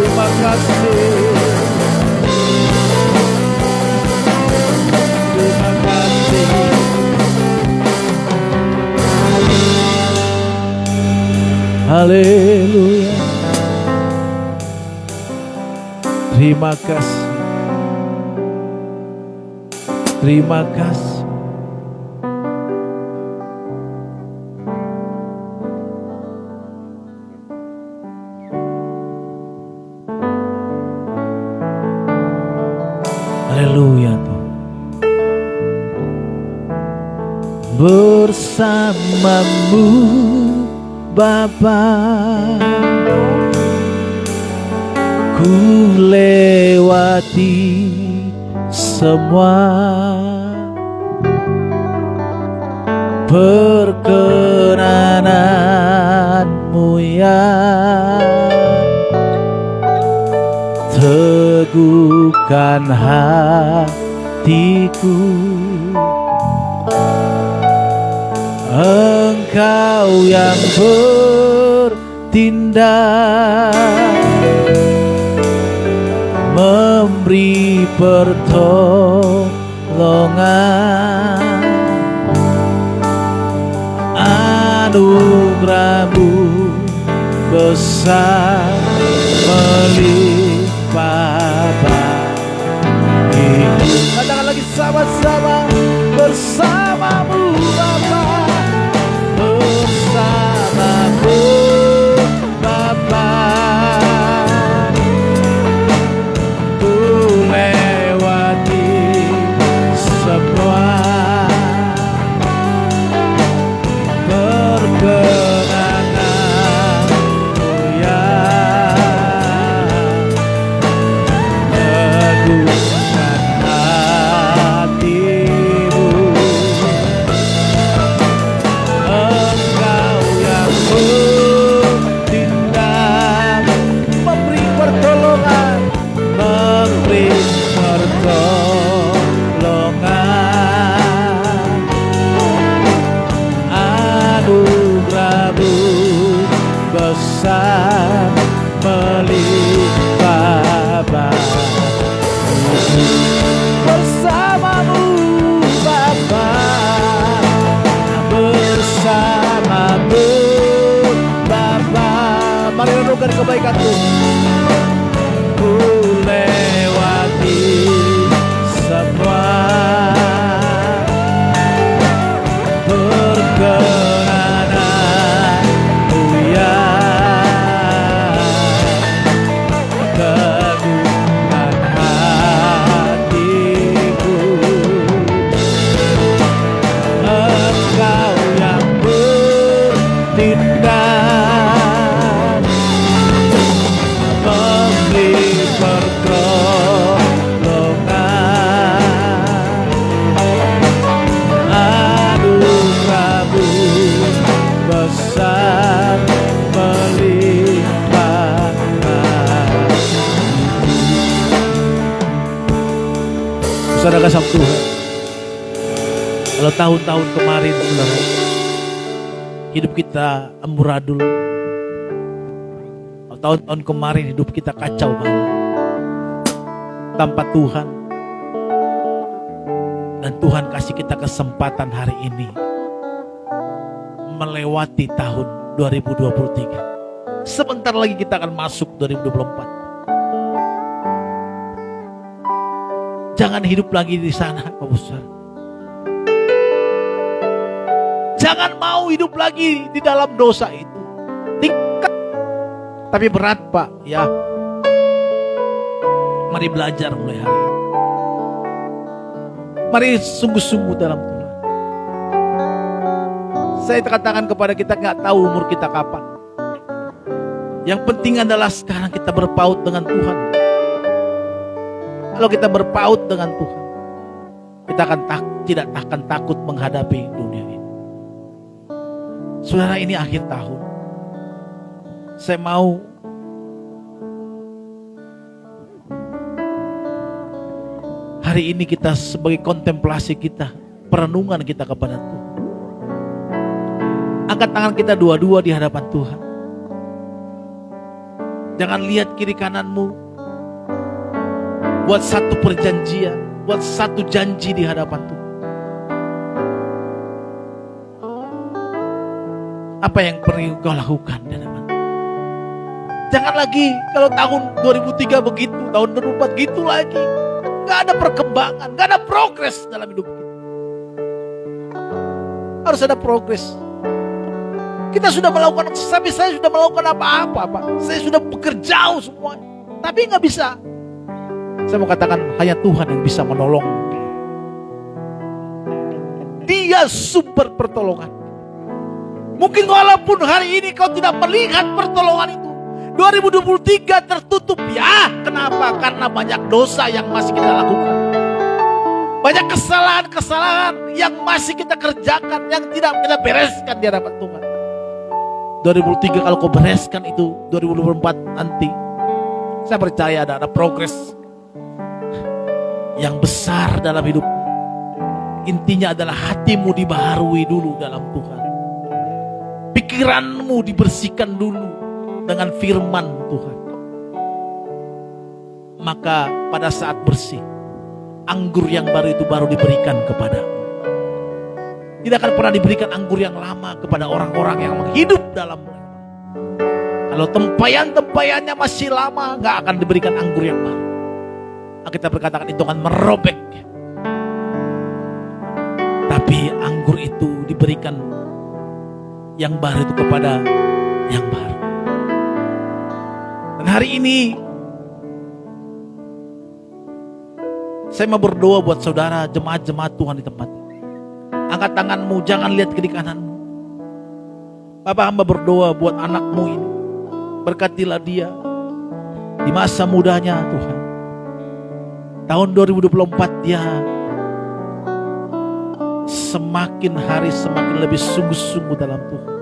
Terima kasih. Terima kasih. Haleluya. Terima kasih. Terima kasih. Haleluya Tuhan. Bersama-Mu Bapa, ku lewati semua perkenanan-Mu ya. Teguhkan hatiku, Engkau yang bertindak, memberi pertolongan. Anugerah-Mu besar melimpah bagiku. Katakan lagi sama-sama. Bersama-Mu Bapa, bersama-Mu Bapa, besar melimpah bersamamu Bapa, bersamamu Bapa. Mari renungkan kebaikan Tuhan. Ku lewati semua perkenananmu ya, teguhkan hatiku. Engkau yang bertindak memberi pertolongan, anugerahmu besar melimpah. Saudara kasih Tuhan, kalau tahun-tahun kemarin saudara, hidup kita amburadul. Tahun-tahun kemarin hidup kita kacau banget tanpa Tuhan. Dan Tuhan kasih kita kesempatan hari ini melewati tahun 2023. Sebentar lagi kita akan masuk 2024. Jangan hidup lagi di sana, Pak Besar. Jangan mau hidup lagi di dalam dosa itu. Tapi berat Pak, ya. Mari belajar mulai hari ini. Mari sungguh-sungguh dalam Tuhan. Saya katakan kepada kita, gak tahu umur kita kapan. Yang penting adalah sekarang kita berpaut dengan Tuhan. Kalau kita berpaut dengan Tuhan, kita akan tidak akan takut menghadapi dunia ini. Saudara, ini akhir tahun. Saya mau hari ini kita sebagai kontemplasi kita, perenungan kita kepada Tuhan. Angkat tangan kita dua-dua di hadapan Tuhan. Jangan lihat kiri kananmu. Buat satu perjanjian, buat satu janji di hadapan Tuhan. Apa yang perlu kau lakukan di hadapan? Jangan lagi kalau tahun 2003 begitu, tahun 2004 gitu lagi. Gak ada perkembangan, gak ada progres dalam hidup kita. Harus ada progres. Kita sudah melakukan, saya sudah melakukan apa-apa Pak. Saya sudah bekerja semuanya, tapi gak bisa. Saya mau katakan hanya Tuhan yang bisa menolong. Dia sumber pertolongan. Mungkin walaupun hari ini kau tidak melihat pertolongan itu, 2023 tertutup ya. Kenapa? Karena banyak dosa yang masih kita lakukan. Banyak kesalahan-kesalahan yang masih kita kerjakan, yang tidak kita bereskan di hadapan Tuhan. 2003 kalau kau bereskan itu, 2024 nanti saya percaya ada progres yang besar dalam hidup. Intinya adalah hatimu dibaharui dulu dalam Tuhan. Pikiranmu dibersihkan dulu dengan firman Tuhan. Maka pada saat bersih, anggur yang baru itu baru diberikan kepadamu. Tidak akan pernah diberikan anggur yang lama kepada orang-orang yang hidup dalam. Kalau tempayan-tempayannya masih lama, gak akan diberikan anggur yang baru. Kita berkatakan itu akan merobek. Tapi anggur itu diberikan yang baru itu kepada yang baru. Dan hari ini saya mau berdoa buat saudara jemaat-jemaat Tuhan di tempat ini. Angkat tanganmu, jangan lihat kiri kananmu. Bapak hamba berdoa buat anakmu ini. Berkatilah dia di masa mudanya Tuhan. Tahun 2024 dia semakin hari semakin lebih sungguh-sungguh dalam Tuhan.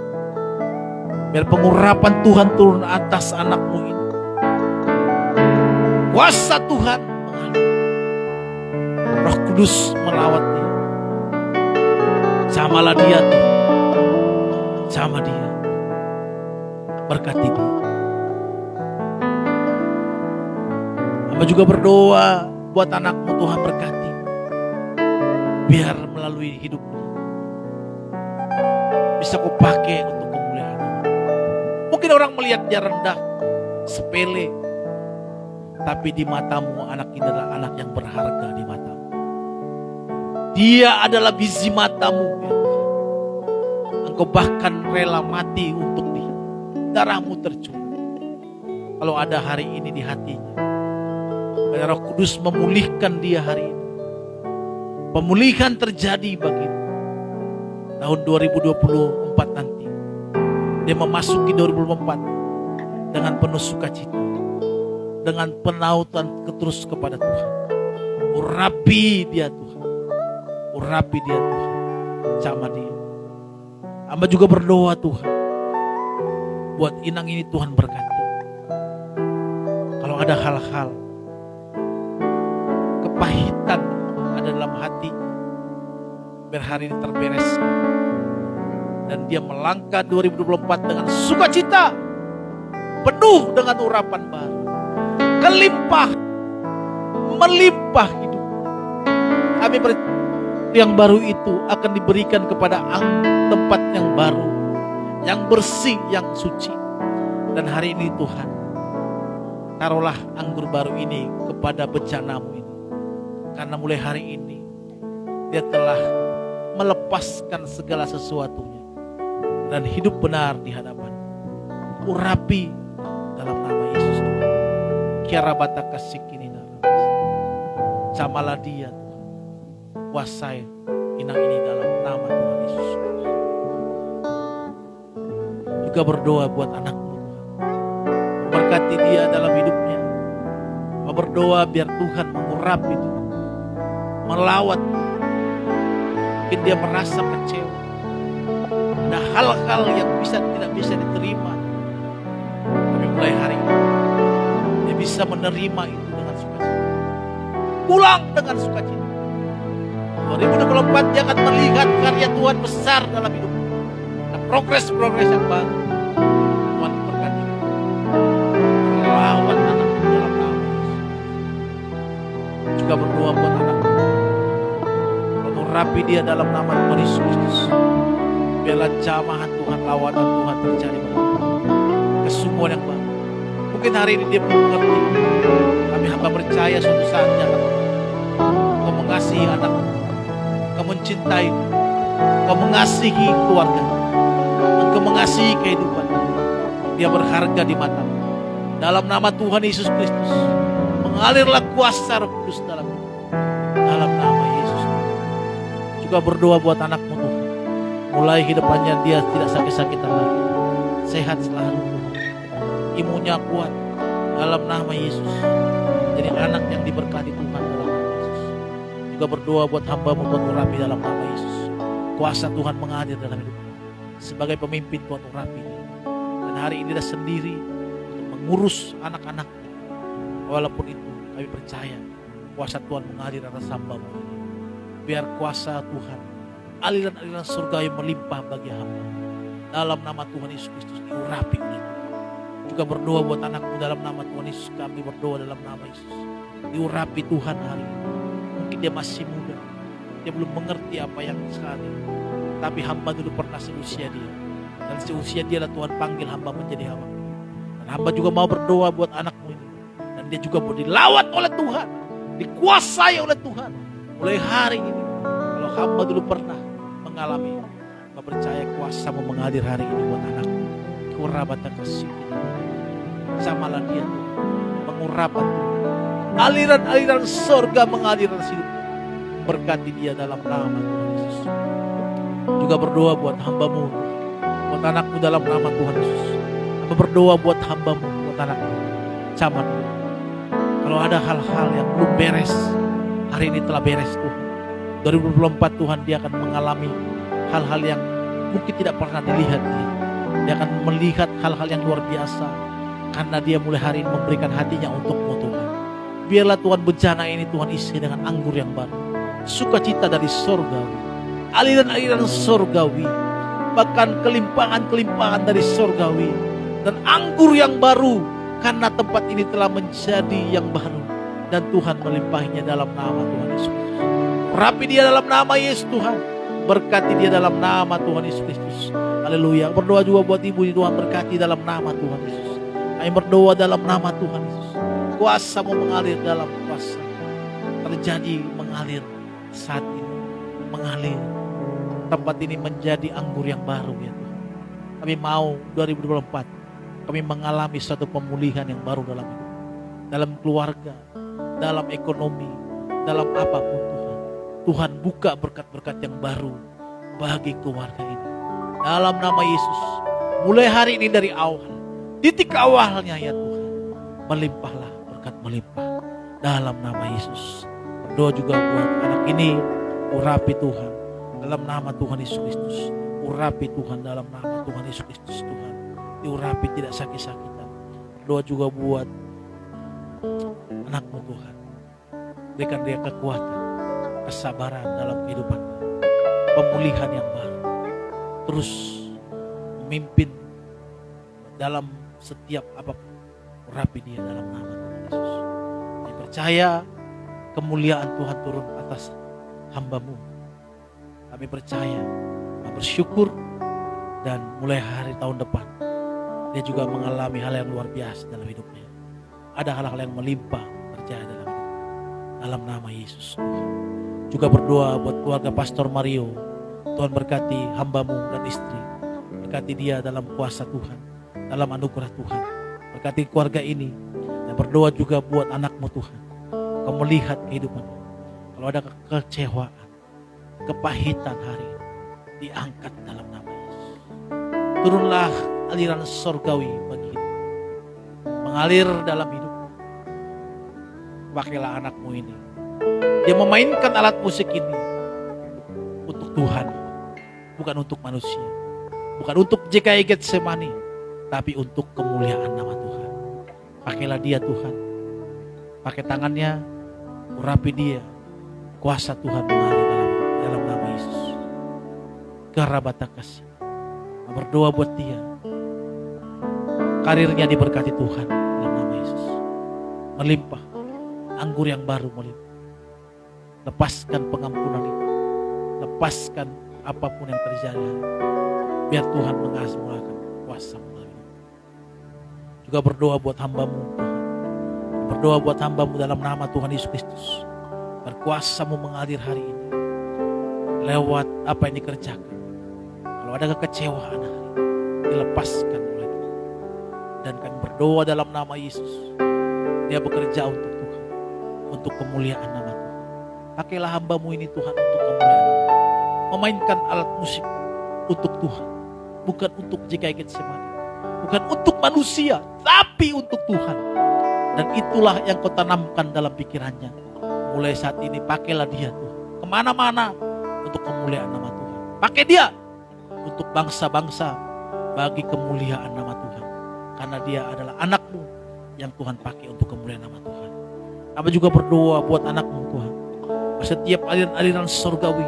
Biar pengurapan Tuhan turun atas anakmu ini. Kuasa Tuhan mengalir. Roh Kudus melawat dia. Jamalah dia Tuhan. Jamah dia. Berkati dia. Hamba juga berdoa buat anakmu, Tuhan berkati. Biar melalui hidupnya bisa kau pakai untuk kemuliaan. Mungkin orang melihat dia rendah, sepele, tapi di matamu anak ini adalah anak yang berharga di matamu. Dia adalah biji matamu, ya Tuhan. Engkau bahkan rela mati untuk dia. Darahmu tercurah. Kalau ada hari ini di hatinya, biar Roh Kudus memulihkan dia hari ini. Pemulihan terjadi baginya. Tahun 2024 nanti, dia memasuki 2024 dengan penuh sukacita, dengan penautan terus kepada Tuhan. Urapi dia Tuhan, urapi dia Tuhan, sama dia. Hamba juga berdoa Tuhan, buat Inang ini Tuhan berkati. Kalau ada hal-hal kepahitan ada dalam hati, biar hari ini terberes. Dan dia melangkah 2024 dengan sukacita, penuh dengan urapan baru, melimpah hidup. Kami yang baru itu akan diberikan kepada tempat yang baru, yang bersih, yang suci. Dan hari ini Tuhan, taruhlah anggur baru ini kepada bencanamu ini. Karena mulai hari ini dia telah melepaskan segala sesuatunya dan hidup benar di hadapan. Urapi dalam nama Yesus Tuhan. Kiarabata kasih kini dalam. Jamalah dia Tuhan. Kuasai Inang ini dalam nama Tuhan Yesus. Juga berdoa buat anakmu Tuhan. Berkati dia dalam hidupnya. Berdoa biar Tuhan mengurapi Tuhan. Melawat. Mungkin dia merasa kecewa. Ada hal-hal yang tidak bisa diterima. Tapi mulai hari ini dia bisa menerima itu dengan sukacita. Pulang dengan sukacita. 2024 dia akan melihat karya Tuhan besar dalam hidupnya. Dan progres-progres yang baru. Tuhan berkati. Melawat anak dalam nama Yesus. Juga berdoa buat anak. Rapi dia dalam nama Tuhan Yesus. Biarlah jamahan Tuhan, lawatan Tuhan terjadi kesembuhan yang baru. Mungkin hari ini dia belum mengerti, tapi hamba percaya suatu saat Kau mengasihi anak, Kau mencintai, Kau mengasihi keluarga, Kau mengasihi kehidupan. Dia berharga di matamu. Dalam nama Tuhan Yesus Kristus, mengalirlah kuasa Roh Kudus dalam nama Yesus. Juga berdoa buat anakmu Tuhan. Mulai hidupannya dia tidak sakit-sakitan lagi. Sehat selalu Tuhan. Imunnya kuat dalam nama Yesus. Jadi anak yang diberkati Tuhan dalam nama Yesus. Juga berdoa buat hamba-Mu buat urapi dalam nama Yesus. Kuasa Tuhan mengalir dalam hidupnya. Sebagai pemimpin Tuhan urapi dia. Dan hari ini dia sendiri untuk mengurus anak-anaknya. Walaupun itu kami percaya kuasa Tuhan mengalir atas hamba-Mu. Biar kuasa Tuhan, aliran-aliran surga yang melimpah bagi hamba. Dalam nama Tuhan Yesus Kristus diurapi oleh Tuhan. Juga berdoa buat anakmu dalam nama Tuhan Yesus. Kami berdoa dalam nama Yesus. Diurapi Tuhan hari ini. Mungkin dia masih muda. Dia belum mengerti apa yang sekarang ini. Tapi hamba dulu pernah seusia dia. Dan seusia dia lah Tuhan panggil hamba menjadi hamba. Dan hamba juga mau berdoa buat anakmu ini. Dan dia juga mau dilawat oleh Tuhan. Dikuasai oleh Tuhan. Mulai hari ini, kalau hamba dulu pernah mengalami, hamba percaya kuasa-Mu mengalir hari ini buat anakmu. Kurabata kasih samalah dia mengurapan aliran-aliran surga mengalir dalam hidup. Berkati dia dalam nama Tuhan Yesus. Juga berdoa buat hamba-Mu, buat anakmu dalam nama Tuhan Yesus. Hamba berdoa buat hamba-Mu, buat anakmu. Zaman kalau ada hal-hal yang belum beres, hari ini telah beres Tuhan. 2024 Tuhan dia akan mengalami hal-hal yang mungkin tidak pernah dilihat dia. Dia akan melihat hal-hal yang luar biasa. Karena dia mulai hari ini memberikan hatinya untuk-Mu Tuhan. Biarlah Tuhan bencana ini Tuhan isi dengan anggur yang baru. Sukacita dari surgawi. Aliran-aliran surgawi. Bahkan kelimpahan-kelimpahan dari surgawi. dan anggur yang baru, karena tempat ini telah menjadi yang baru, dan Tuhan melimpahinya dalam nama Tuhan Yesus Kristus. Urapi dia dalam nama Yesus Tuhan, berkati dia dalam nama Tuhan Yesus Kristus. Haleluya. Berdoa juga buat ibu ini, Tuhan berkati dalam nama Tuhan Yesus. Kami berdoa dalam nama Tuhan Yesus. Kuasa-Mu mengalir dalam kuasa. Terjadi mengalir saat ini. Mengalir. Tempat ini menjadi anggur yang baru ya Tuhan. Kami mau 2024 kami mengalami satu pemulihan yang baru dalam hidup. Dalam keluarga, dalam ekonomi, dalam apapun Tuhan. Tuhan buka berkat-berkat yang baru bagi keluarga ini. Dalam nama Yesus, mulai hari ini dari awal, titik awalnya ya Tuhan, melimpahlah berkat melimpah. Dalam nama Yesus. Berdoa juga buat anak ini, urapi Tuhan. Dalam nama Tuhan Yesus Kristus. Urapi Tuhan dalam nama Tuhan Yesus Kristus Tuhan. Diurapi tidak sakit-sakitan. Berdoa juga buat anak-Mu Tuhan. Berikan dia kekuatan, kesabaran dalam kehidupannya. Pemulihan yang baru. Terus memimpin dalam setiap apapun. Urapi dia dalam nama Tuhan Yesus. Saya percaya kemuliaan Tuhan turun atas hamba-Mu. Kami percaya, kami bersyukur, dan mulai hari tahun depan dia juga mengalami hal yang luar biasa dalam hidupnya. Ada hal-hal yang melimpah terjadi dalam hidupnya. Dalam nama Yesus Tuhan. Juga berdoa buat keluarga Pastor Mario. Tuhan berkati hamba-Mu dan istri. Berkati dia dalam kuasa Tuhan, dalam anugerah Tuhan. Berkati keluarga ini. Dan berdoa juga buat anak-Mu Tuhan. Kau melihat kehidupannya. Kalau ada kekecewaan, kepahitan hari ini, diangkat dalam nama Yesus. Turunlah aliran sorgawi bagi hidup. Mengalir dalam hidup. Pakailah anak-Mu ini. Dia memainkan alat musik ini untuk Tuhan, bukan untuk manusia. Bukan untuk JKI Getsemani, tapi untuk kemuliaan nama Tuhan. Pakailah dia Tuhan. Pakai tangannya, urapi dia. Kuasa Tuhan mengalir dalam nama Yesus. Karabatakasih. Berdoa buat dia. Karirnya diberkati Tuhan dalam nama Yesus. Melimpah. Anggur yang baru melimpah. Lepaskan pengampunan itu. Lepaskan apapun yang terjadi. Biar Tuhan mengasmulakan kuasa melalui. Juga berdoa buat hamba-Mu Tuhan. Berdoa buat hamba-Mu dalam nama Tuhan Yesus Kristus. Berkuasa-Mu mengalir hari ini. Lewat apa yang dikerjakan. Kalau ada kekecewaan hari ini, dilepaskan oleh Tuhan. Dan kami berdoa dalam nama Yesus. Dia bekerja untuk Tuhan. Untuk kemuliaan nama Tuhan. Pakailah hamba-Mu ini Tuhan untuk kemuliaan nama. Memainkan alat musik untuk Tuhan. Bukan untuk JKI Getsemani. Bukan untuk manusia. Tapi untuk Tuhan. Dan itulah yang Kau tanamkan dalam pikirannya. Mulai saat ini pakailah dia Tuhan. Kemana-mana. Untuk kemuliaan nama Tuhan. Pakai dia untuk bangsa-bangsa bagi kemuliaan nama Tuhan. Karena dia adalah anak-Mu yang Tuhan pakai untuk kemuliaan nama Tuhan. Kami juga berdoa buat anak-Mu Tuhan. Setiap aliran-aliran surgawi,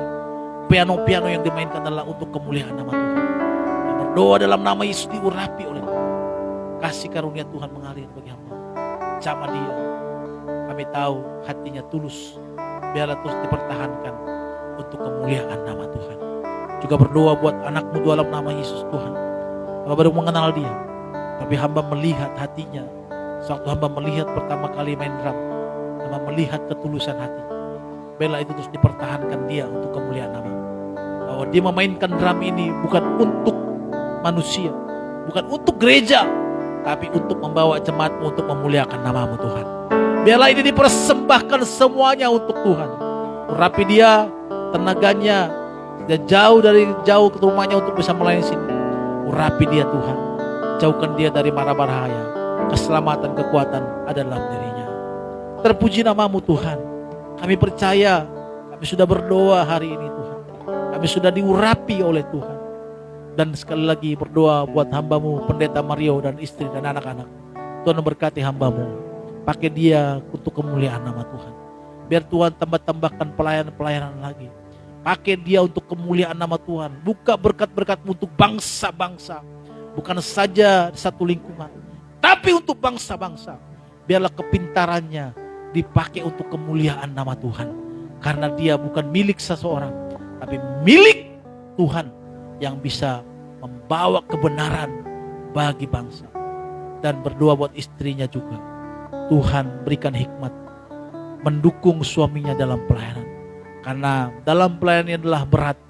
piano-piano yang dimainkan adalah untuk kemuliaan nama Tuhan. Kami berdoa dalam nama Yesus diurapi oleh Tuhan. Kasih karunia Tuhan mengalir bagi hamba. Jamah dia. Kami tahu hatinya tulus. Biarlah terus dipertahankan untuk kemuliaan nama Tuhan. Juga berdoa buat anak-Mu dalam nama Yesus Tuhan. Hamba baru mengenal dia, tapi hamba melihat hatinya. Sewaktu hamba melihat pertama kali main drum, hamba melihat ketulusan hati. Biarlah itu terus dipertahankan dia untuk kemuliaan nama. Bahwa dia memainkan drum ini bukan untuk manusia, bukan untuk gereja, tapi untuk membawa jemaat-Mu untuk memuliakan nama-Mu Tuhan. Biarlah ini dipersembahkan semuanya untuk Tuhan. Urapi dia, tenaganya, dia jauh ke rumahnya untuk bisa melayani sini. Urapi dia Tuhan. Jauhkan dia dari mara bahaya. Keselamatan, kekuatan ada dalam dirinya. Terpuji nama-Mu Tuhan. Kami percaya, kami sudah berdoa hari ini Tuhan. Kami sudah diurapi oleh Tuhan. Dan sekali lagi berdoa buat hamba-Mu, Pendeta Mario dan istri dan anak-anak. Tuhan memberkati hamba-Mu. Pakai dia untuk kemuliaan nama Tuhan. Biar Tuhan tambahkan pelayanan-pelayanan lagi. Pakai dia untuk kemuliaan nama Tuhan. Buka berkat-berkat-Mu untuk bangsa-bangsa. bukan saja di satu lingkungan, tapi untuk bangsa-bangsa. Biarlah kepintarannya dipakai untuk kemuliaan nama Tuhan. Karena dia bukan milik seseorang, tapi milik Tuhan yang bisa membawa kebenaran bagi bangsa. Dan berdoa buat istrinya juga. Tuhan berikan hikmat, mendukung suaminya dalam pelayanan. Karena dalam pelayanan adalah berat,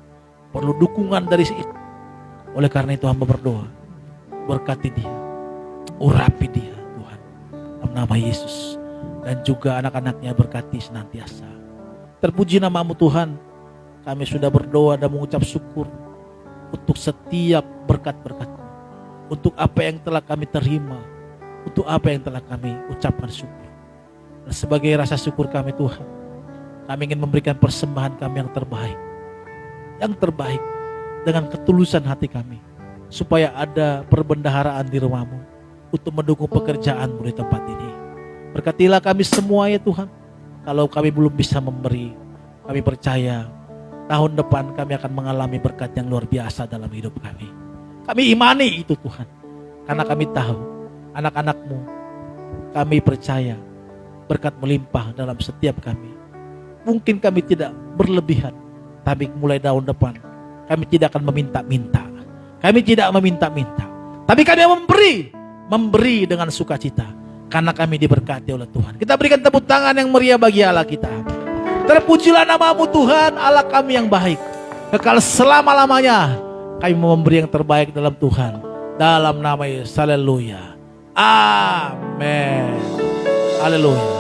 perlu dukungan dari si istri. Oleh karena itu hamba berdoa, berkati dia, urapi dia Tuhan, dalam nama Yesus. Dan juga anak-anaknya berkati senantiasa. Terpuji namamu Tuhan. Kami sudah berdoa dan mengucap syukur untuk setiap berkat-berkat-Mu, untuk apa yang telah kami terima, untuk apa yang telah kami ucapkan syukur. Dan sebagai rasa syukur kami Tuhan, kami ingin memberikan persembahan kami yang terbaik dengan ketulusan hati kami, supaya ada perbendaharaan di rumah-Mu untuk mendukung pekerjaan-Mu di tempat ini. Berkatilah kami semua ya Tuhan. Kalau kami belum bisa memberi, kami percaya tahun depan kami akan mengalami berkat yang luar biasa dalam hidup kami. Kami imani itu Tuhan, karena kami tahu anak-anak-Mu, kami percaya berkat melimpah dalam setiap kami. Mungkin kami tidak berlebihan, tapi mulai tahun depan kami tidak akan meminta-minta. Kami tidak meminta-minta, tapi kami memberi dengan sukacita, karena kami diberkati oleh Tuhan. Kita berikan tepuk tangan yang meriah bagi Allah kita. Terpujilah namamu Tuhan, Allah kami yang baik. Kekal selama-lamanya kami memberi yang terbaik dalam Tuhan. Dalam nama Yesus, haleluya. Amin. Haleluya.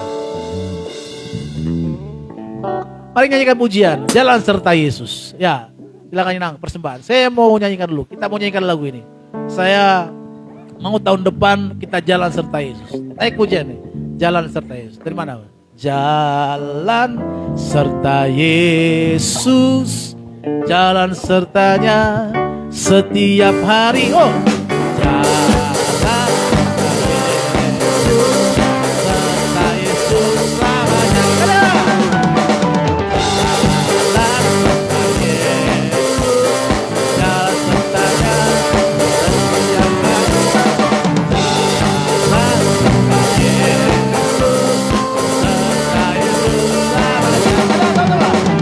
Mari nyanyikan pujian, Jalan Serta Yesus. Ya, silakan Inang, persembahan. Saya mau nyanyikan dulu, kita mau nyanyikan lagu ini. Saya mau tahun depan kita jalan serta Yesus. Naik pujian nih, Jalan Serta Yesus. Dari mana? Jalan serta Yesus, jalan sertanya setiap hari. Oh, jalan serta Yesus selamanya. Jalan serta Yesus, jalan sertanya setiap hari. Jalan serta Yesus, serta Yesus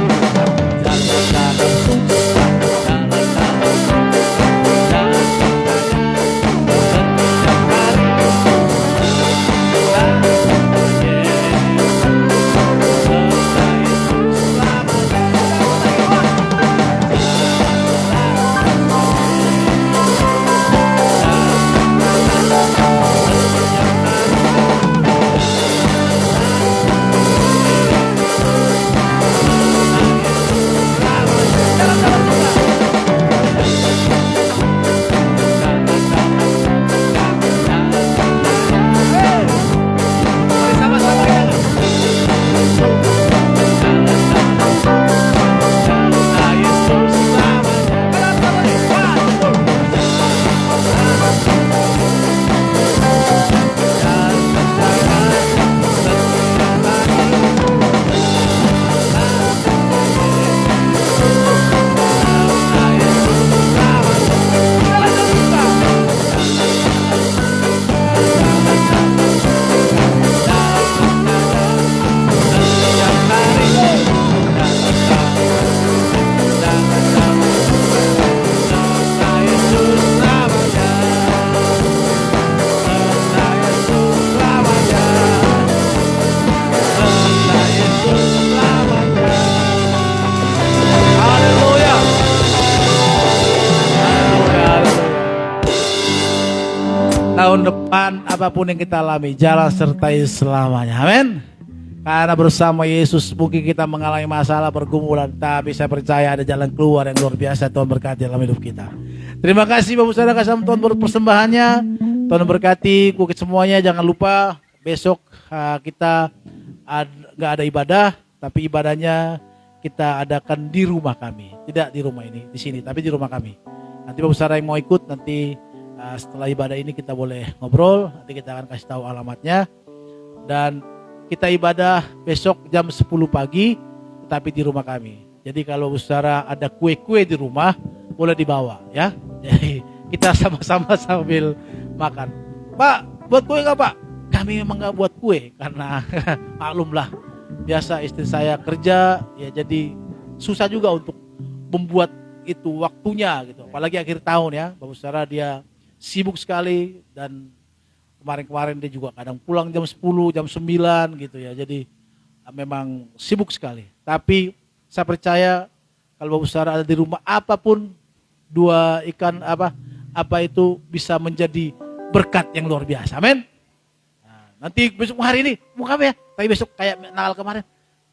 selamanya. Jalan dalam susah, jalan dalam jalan sertanya setiap hari. Jalan serta Yesus, serta Yesus selamanya. Tahun depan apapun yang kita alami, jalan sertai selamanya. Amin. Karena bersama Yesus mungkin kita mengalami masalah, pergumulan, tapi saya percaya ada jalan keluar yang luar biasa. Tuhan berkati dalam hidup kita. Terima kasih Bapak Saudara, kasih Tuhan persembahannya. Tuhan berkati kukit semuanya. Jangan lupa besok kita nggak ada ibadah, tapi ibadahnya kita adakan di rumah kami. Tidak di rumah ini, di sini, tapi di rumah kami. Nanti Bapak Saudara yang mau ikut, nanti setelah ibadah ini kita boleh ngobrol. Nanti kita akan kasih tahu alamatnya. Dan kita ibadah besok jam 10 pagi, tetapi di rumah kami. Jadi kalau saudara ada kue-kue di rumah, boleh dibawa ya. Jadi kita sama-sama sambil makan. Pak, buat kue nggak Pak? Kami memang nggak buat kue karena maklumlah biasa istri saya kerja ya, jadi susah juga untuk membuat itu waktunya gitu. Apalagi akhir tahun ya, Bapak Saudara, dia sibuk sekali dan kemarin-kemarin dia juga kadang pulang jam 10, jam 9 gitu ya. Jadi memang sibuk sekali. Tapi saya percaya kalau Bapak Saudara ada di rumah, apapun dua ikan apa itu bisa menjadi berkat yang luar biasa. Amin. Nah, nanti besok hari ini bukan apa ya, tapi besok kayak Natal kemarin,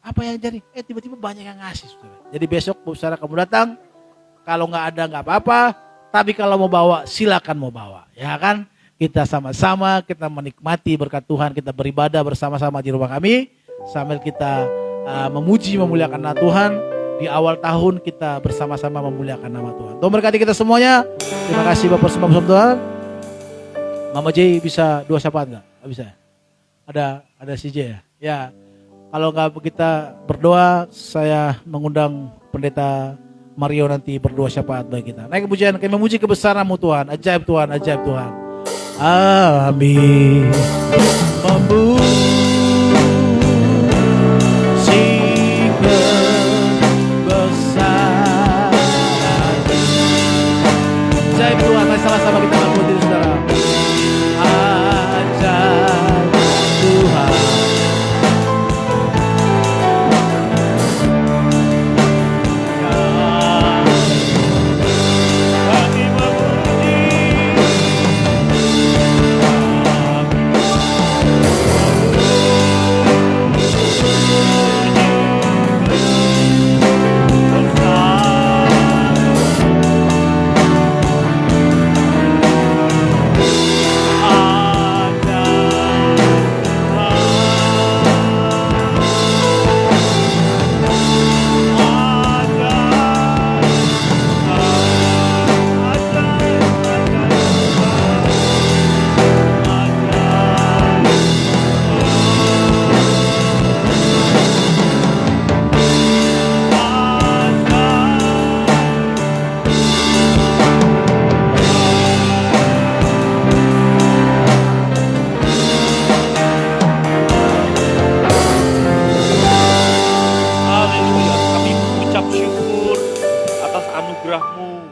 apa yang jadi? Tiba-tiba banyak yang ngasih. Saudara. Jadi besok Bapak Saudara kamu datang, kalau nggak ada nggak apa-apa, tapi kalau mau bawa silakan mau bawa, ya kan? Kita sama-sama kita menikmati berkat Tuhan, kita beribadah bersama-sama di rumah kami sambil kita memuji memuliakan nama Tuhan. Di awal tahun kita bersama-sama memuliakan nama Tuhan. Tuhan berkati kita semuanya. Terima kasih Bapak semua Tuhan. Mama J bisa 2 syafaat nggak? Nggak bisa. Ada si J ya. Ya. Kalau nggak kita berdoa, saya mengundang Pendeta Mario nanti berdoa syafaat bagi kita. Naik pujian, kami memuji kebesaran-Mu Tuhan. Ajaib Tuhan, ajaib Tuhan. Amin. Ajaib Tuhan, mari sama-sama kita memuji saudara. Ajaib Tuhan. Kami memuji.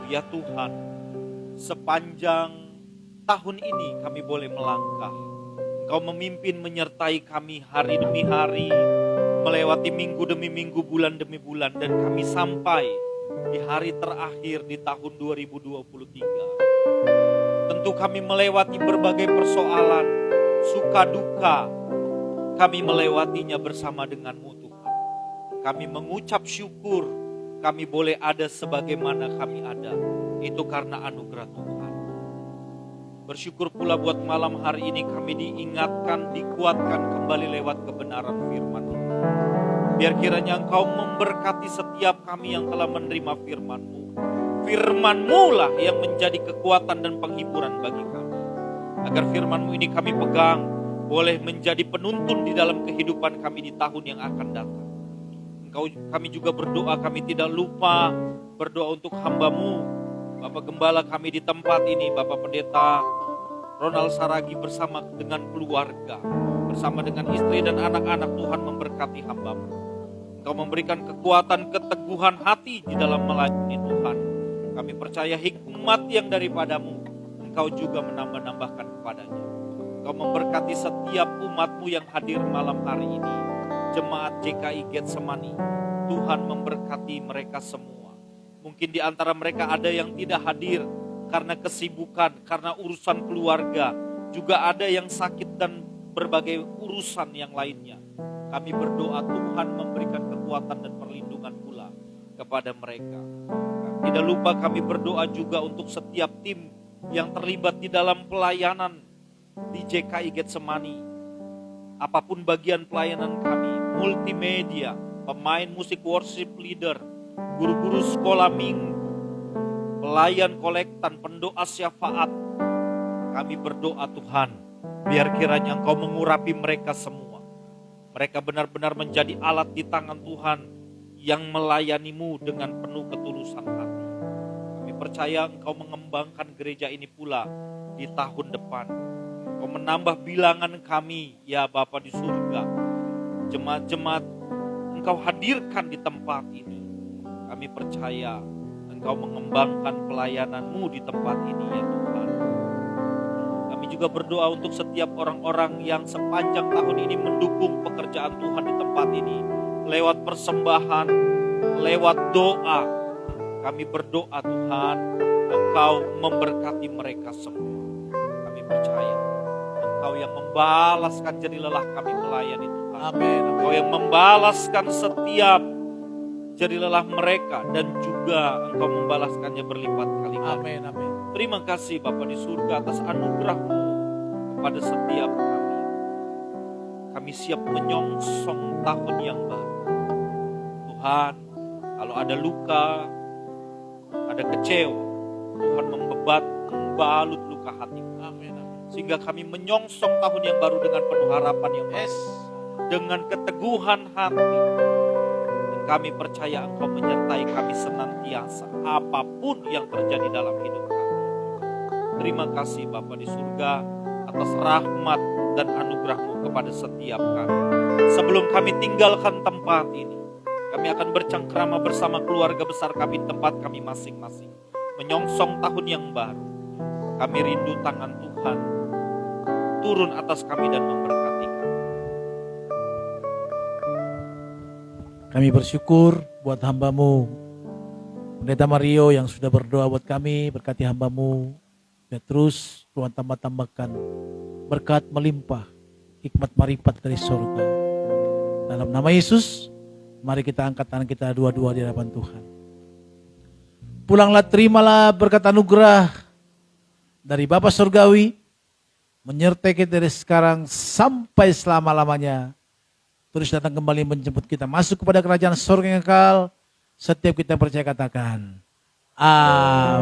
Ya Tuhan, sepanjang tahun ini kami boleh melangkah. Engkau memimpin menyertai kami hari demi hari, melewati minggu demi minggu, bulan demi bulan, dan kami sampai di hari terakhir di tahun 2023. Tentu kami melewati berbagai persoalan, suka duka, kami melewatinya bersama dengan-Mu Tuhan. Kami mengucap syukur kami boleh ada sebagaimana kami ada. Itu karena anugerah Tuhan. Bersyukur pula buat malam hari ini kami diingatkan, dikuatkan kembali lewat kebenaran firman-Mu. Biar kiranya Engkau memberkati setiap kami yang telah menerima firman-Mu. Firman-Mu lah yang menjadi kekuatan dan penghiburan bagi kami. Agar firman-Mu ini kami pegang, boleh menjadi penuntun di dalam kehidupan kami di tahun yang akan datang. Kami juga berdoa, kami tidak lupa berdoa untuk hamba-Mu, Bapak Gembala kami di tempat ini, Bapak Pendeta Ronald Saragi bersama dengan keluarga, bersama dengan istri dan anak-anak. Tuhan memberkati hamba-Mu. Engkau memberikan kekuatan, keteguhan hati di dalam melayani Tuhan. Kami percaya hikmat yang daripada-Mu, Engkau juga menambah-nambahkan kepadanya. Engkau memberkati setiap umat-Mu yang hadir malam hari ini. Jemaat JKI Getsemani, Tuhan memberkati mereka semua. Mungkin di antara mereka ada yang tidak hadir karena kesibukan, karena urusan keluarga. Juga ada yang sakit dan berbagai urusan yang lainnya. Kami berdoa Tuhan memberikan kekuatan dan perlindungan pula kepada mereka. Tidak lupa kami berdoa juga untuk setiap tim yang terlibat di dalam pelayanan di JKI Getsemani. Apapun bagian pelayanan kami, multimedia, pemain musik worship leader, guru-guru sekolah minggu, pelayan kolektan, pendoa syafaat. Kami berdoa Tuhan, biar kiranya Engkau mengurapi mereka semua. Mereka benar-benar menjadi alat di tangan Tuhan yang melayani-Mu dengan penuh ketulusan hati. Kami percaya Engkau mengembangkan gereja ini pula di tahun depan. Engkau menambah bilangan kami, ya Bapa di surga. Jemaat-jemaat Engkau hadirkan di tempat ini. Kami percaya Engkau mengembangkan pelayanan-Mu di tempat ini, ya Tuhan. Kami juga berdoa untuk setiap orang-orang yang sepanjang tahun ini mendukung pekerjaan Tuhan di tempat ini. Lewat persembahan, lewat doa. Kami berdoa Tuhan, Engkau memberkati mereka semua. Kami percaya Engkau yang membalaskan jerih lelah kami melayani Tuhan. Amin. Engkau yang membalaskan setiap jerih lelah mereka dan juga Engkau membalaskannya berlipat kali. Amin. Amin. Terima kasih Bapa di surga atas anugerah-Mu kepada setiap kami. Kami siap menyongsong tahun yang baru. Tuhan, kalau ada luka, ada kecewa, Tuhan membalut luka hati. Amin. Sehingga kami menyongsong tahun yang baru dengan penuh harapan yang baru. Yes. Dengan keteguhan hati. Dan kami percaya Engkau menyertai kami senantiasa. Apapun yang terjadi dalam hidup kami. Terima kasih Bapa di surga atas rahmat dan anugerah-Mu kepada setiap kami. Sebelum kami tinggalkan tempat ini, kami akan bercengkrama bersama keluarga besar kami di tempat kami masing-masing. Menyongsong tahun yang baru. Kami rindu tangan Tuhan turun atas kami dan memberkati kami. Kami bersyukur buat hamba-Mu, Pendeta Mario yang sudah berdoa buat kami. Berkati hamba-Mu, biar terus Tuhan tambah-tambahkan berkat melimpah, hikmat marifat dari surga. Dalam nama Yesus, mari kita angkat tangan kita dua-dua di hadapan Tuhan. Pulanglah, terimalah berkat anugerah dari Bapa Surgawi, menyertai kita dari sekarang sampai selama-lamanya. Terus datang kembali menjemput kita masuk kepada kerajaan surga yang kekal. Setiap kita percaya katakan, amin.